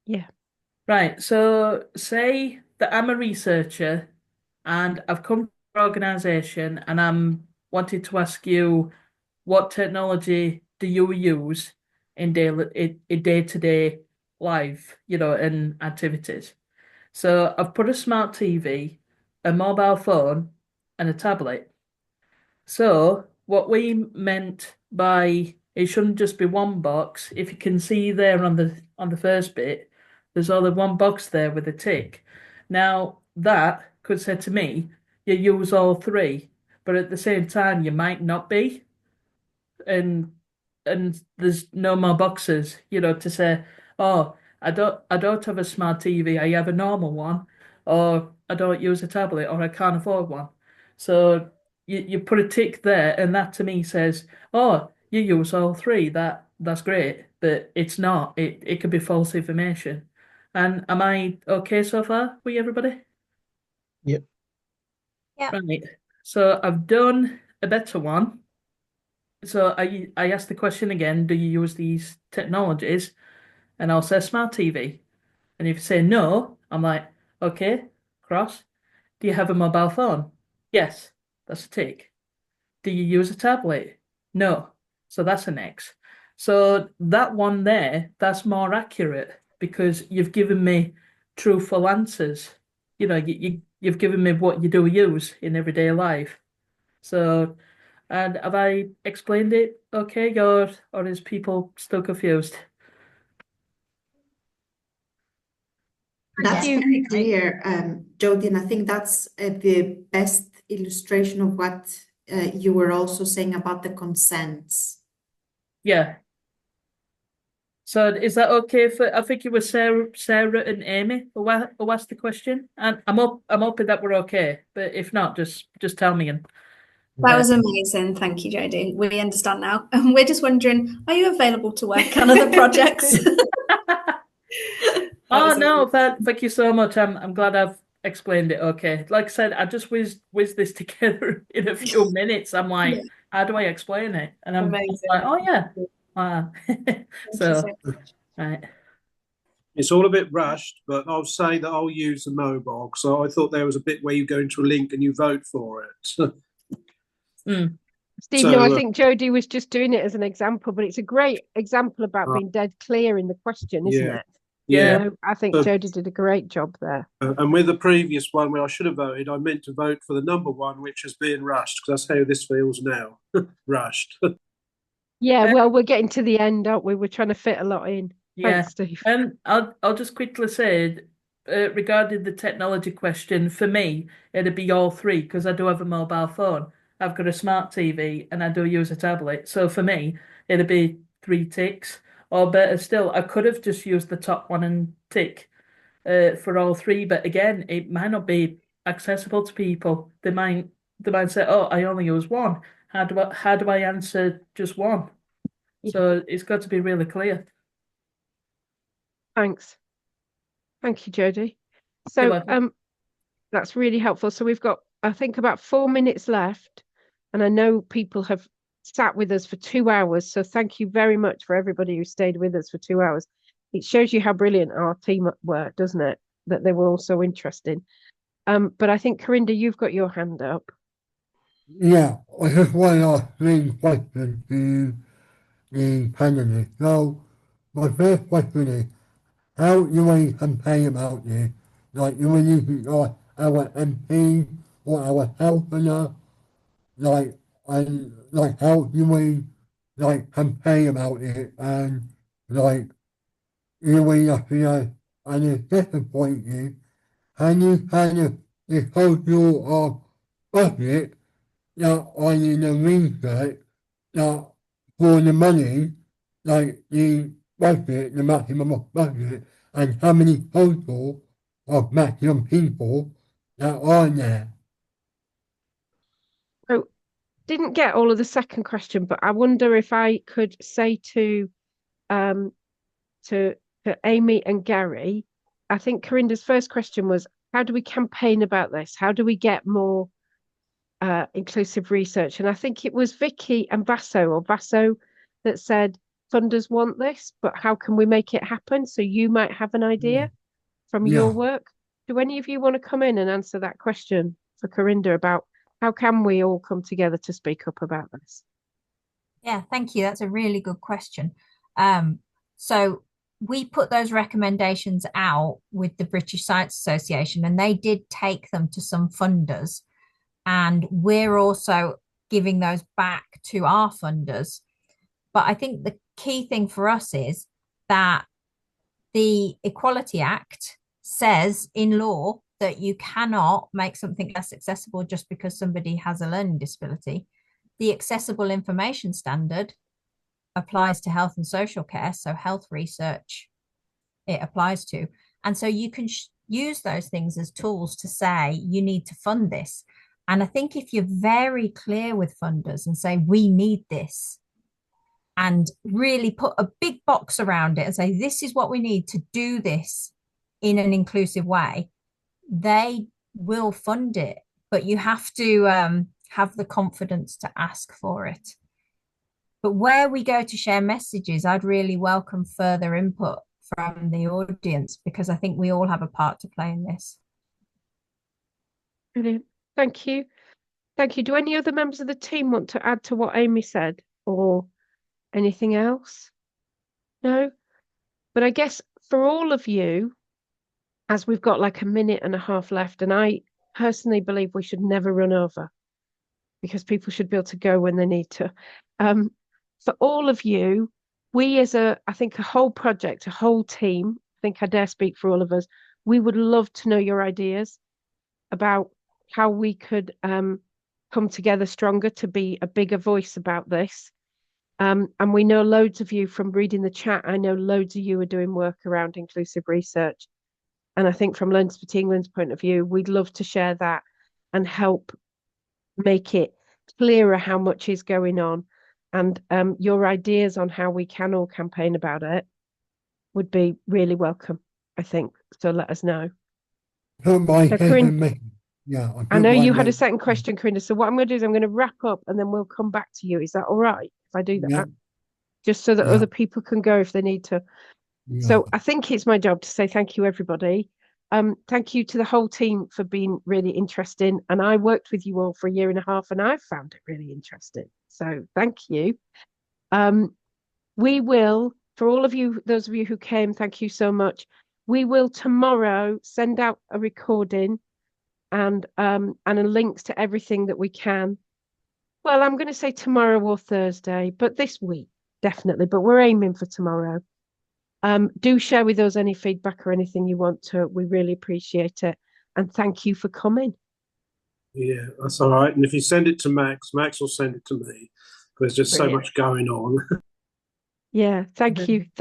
Yeah. Right, so say that I'm a researcher and I've come to your organisation and I'm wanting to ask you, what technology do you use in day-to-day life, and activities? So I've put a smart TV, a mobile phone, and a tablet. So what we meant by it shouldn't just be one box. If you can see there on the first bit, there's only one box there with a tick. Now that could say to me, you use all three, but at the same time you might not be. And there's no more boxes, to say, oh, I don't have a smart TV, I have a normal one, or I don't use a tablet, or I can't afford one. So you put a tick there, and that to me says, oh, you use all three. That's great, but it's not. It could be false information. And am I okay so far with everybody? Yep. Yeah. Right. So I've done a better one. So I asked the question again, do you use these technologies? And I'll say smart TV. And if you say no, I'm like, okay, cross. Do you have a mobile phone? Yes, that's a tick. Do you use a tablet? No. So that's an X. So that one there, that's more accurate, because you've given me truthful answers. You've given me what you do use in everyday life. So, and have I explained it okay, or is people still confused? That's very clear, Jodie, and I think that's the best illustration of what you were also saying about the consents. Yeah. So is that okay for? I think it was Sarah and Amy who asked the question, and I'm hoping that we're okay. But if not, just tell me. And that was amazing. Thank you, Jodie. We understand now. And we're just wondering, are you available to work on other projects? Oh no, thank you so much. I'm glad I've explained it okay. Like I said, I just whizzed this together in a few minutes. I'm like, how do I explain it? And I'm like, oh yeah. So right. It's all a bit rushed, but I'll say that I'll use the mobile. So I thought there was a bit where you go into a link and you vote for it. Steve, no, I think Jodie was just doing it as an example, but it's a great example about being dead clear in the question, isn't it? Yeah. I think Jodie did a great job there. And with the previous one where I should have voted, I meant to vote for the number one, which has been rushed, because that's how this feels now. Rushed. Yeah, well, we're getting to the end, aren't we? We're trying to fit a lot in. Yeah. Thanks, Steve. And I'll just quickly say, regarding the technology question, for me, it'd be all three, because I do have a mobile phone. I've got a smart TV and I do use a tablet. So for me, it'd be 3 ticks. Or better still, I could have just used the top one and tick for all three. But again, it might not be accessible to people. They might say, "Oh, I only use one. How do I answer just one?" So it's got to be really clear. Thanks. Thank you, Jodie. You're So welcome. that's really helpful. So we've got, I think, about 4 minutes left, and I know people have sat with us for 2 hours. So thank you very much for everybody who stayed with us for 2 hours. It shows you how brilliant our team were, doesn't it? That they were all so interesting. But I think, Corinda, you've got your hand up. Yeah, I just want to ask 3 questions to the panelists. So, my first question is, how do we campaign about this? Like, do we need to ask our MP or our health minister? Like, and like, how do we like campaign about it? And like, do we have to and the second point is, can you kind of disclose your budget that are in the research that for the money, like the budget, the maximum of budget, and how many total of maximum people that are there? So didn't get all of the second question, but I wonder if I could say to Amy and Gary, I think Corinda's first question was, how do we campaign about this? How do we get more inclusive research? And I think it was Vicky and Vasso that said funders want this, but how can we make it happen? So you might have an idea from your work. Do any of you want to come in and answer that question for Corinda about how can we all come together to speak up about this? Yeah, thank you. That's a really good question. So we put those recommendations out with the British Science Association, and they did take them to some funders. And we're also giving those back to our funders. But I think the key thing for us is that the Equality Act says in law that you cannot make something less accessible just because somebody has a learning disability. The Accessible Information Standard applies to health and social care, so health research it applies to. And so you can use those things as tools to say you need to fund this. And I think if you're very clear with funders and say, we need this, and really put a big box around it and say, this is what we need to do this in an inclusive way, they will fund it. But you have to have the confidence to ask for it. But where we go to share messages, I'd really welcome further input from the audience, because I think we all have a part to play in this. Brilliant. Thank you. Thank you. Do any other members of the team want to add to what Amy said or anything else? No? But I guess for all of you, as we've got like a minute and a half left, and I personally believe we should never run over because people should be able to go when they need to. For all of you, we as I think a whole project, a whole team, I think I dare speak for all of us, we would love to know your ideas about how we could come together stronger to be a bigger voice about this. And we know loads of you from reading the chat, I know loads of you are doing work around inclusive research. And I think from Learn to Fit England's point of view, we'd love to share that and help make it clearer how much is going on. And your ideas on how we can all campaign about it would be really welcome, I think. So let us know. I know you had a second question, Corinda. So what I'm going to do is I'm going to wrap up and then we'll come back to you. Is that all right if I do that? Yeah. Just so that other people can go if they need to. Yeah. So I think it's my job to say thank you, everybody. Thank you to the whole team for being really interesting. And I worked with you all for 1.5 years and I've found it really interesting. So thank you. We will, for all of you, those of you who came, thank you so much. We will tomorrow send out a recording and links to everything that we can. Well, I'm going to say tomorrow or Thursday, but this week, definitely. But we're aiming for tomorrow. Do share with us any feedback or anything you want to. We really appreciate it. And thank you for coming. Yeah, that's all right. And if you send it to Max, Max will send it to me. There's just so much going on. Yeah, thank you.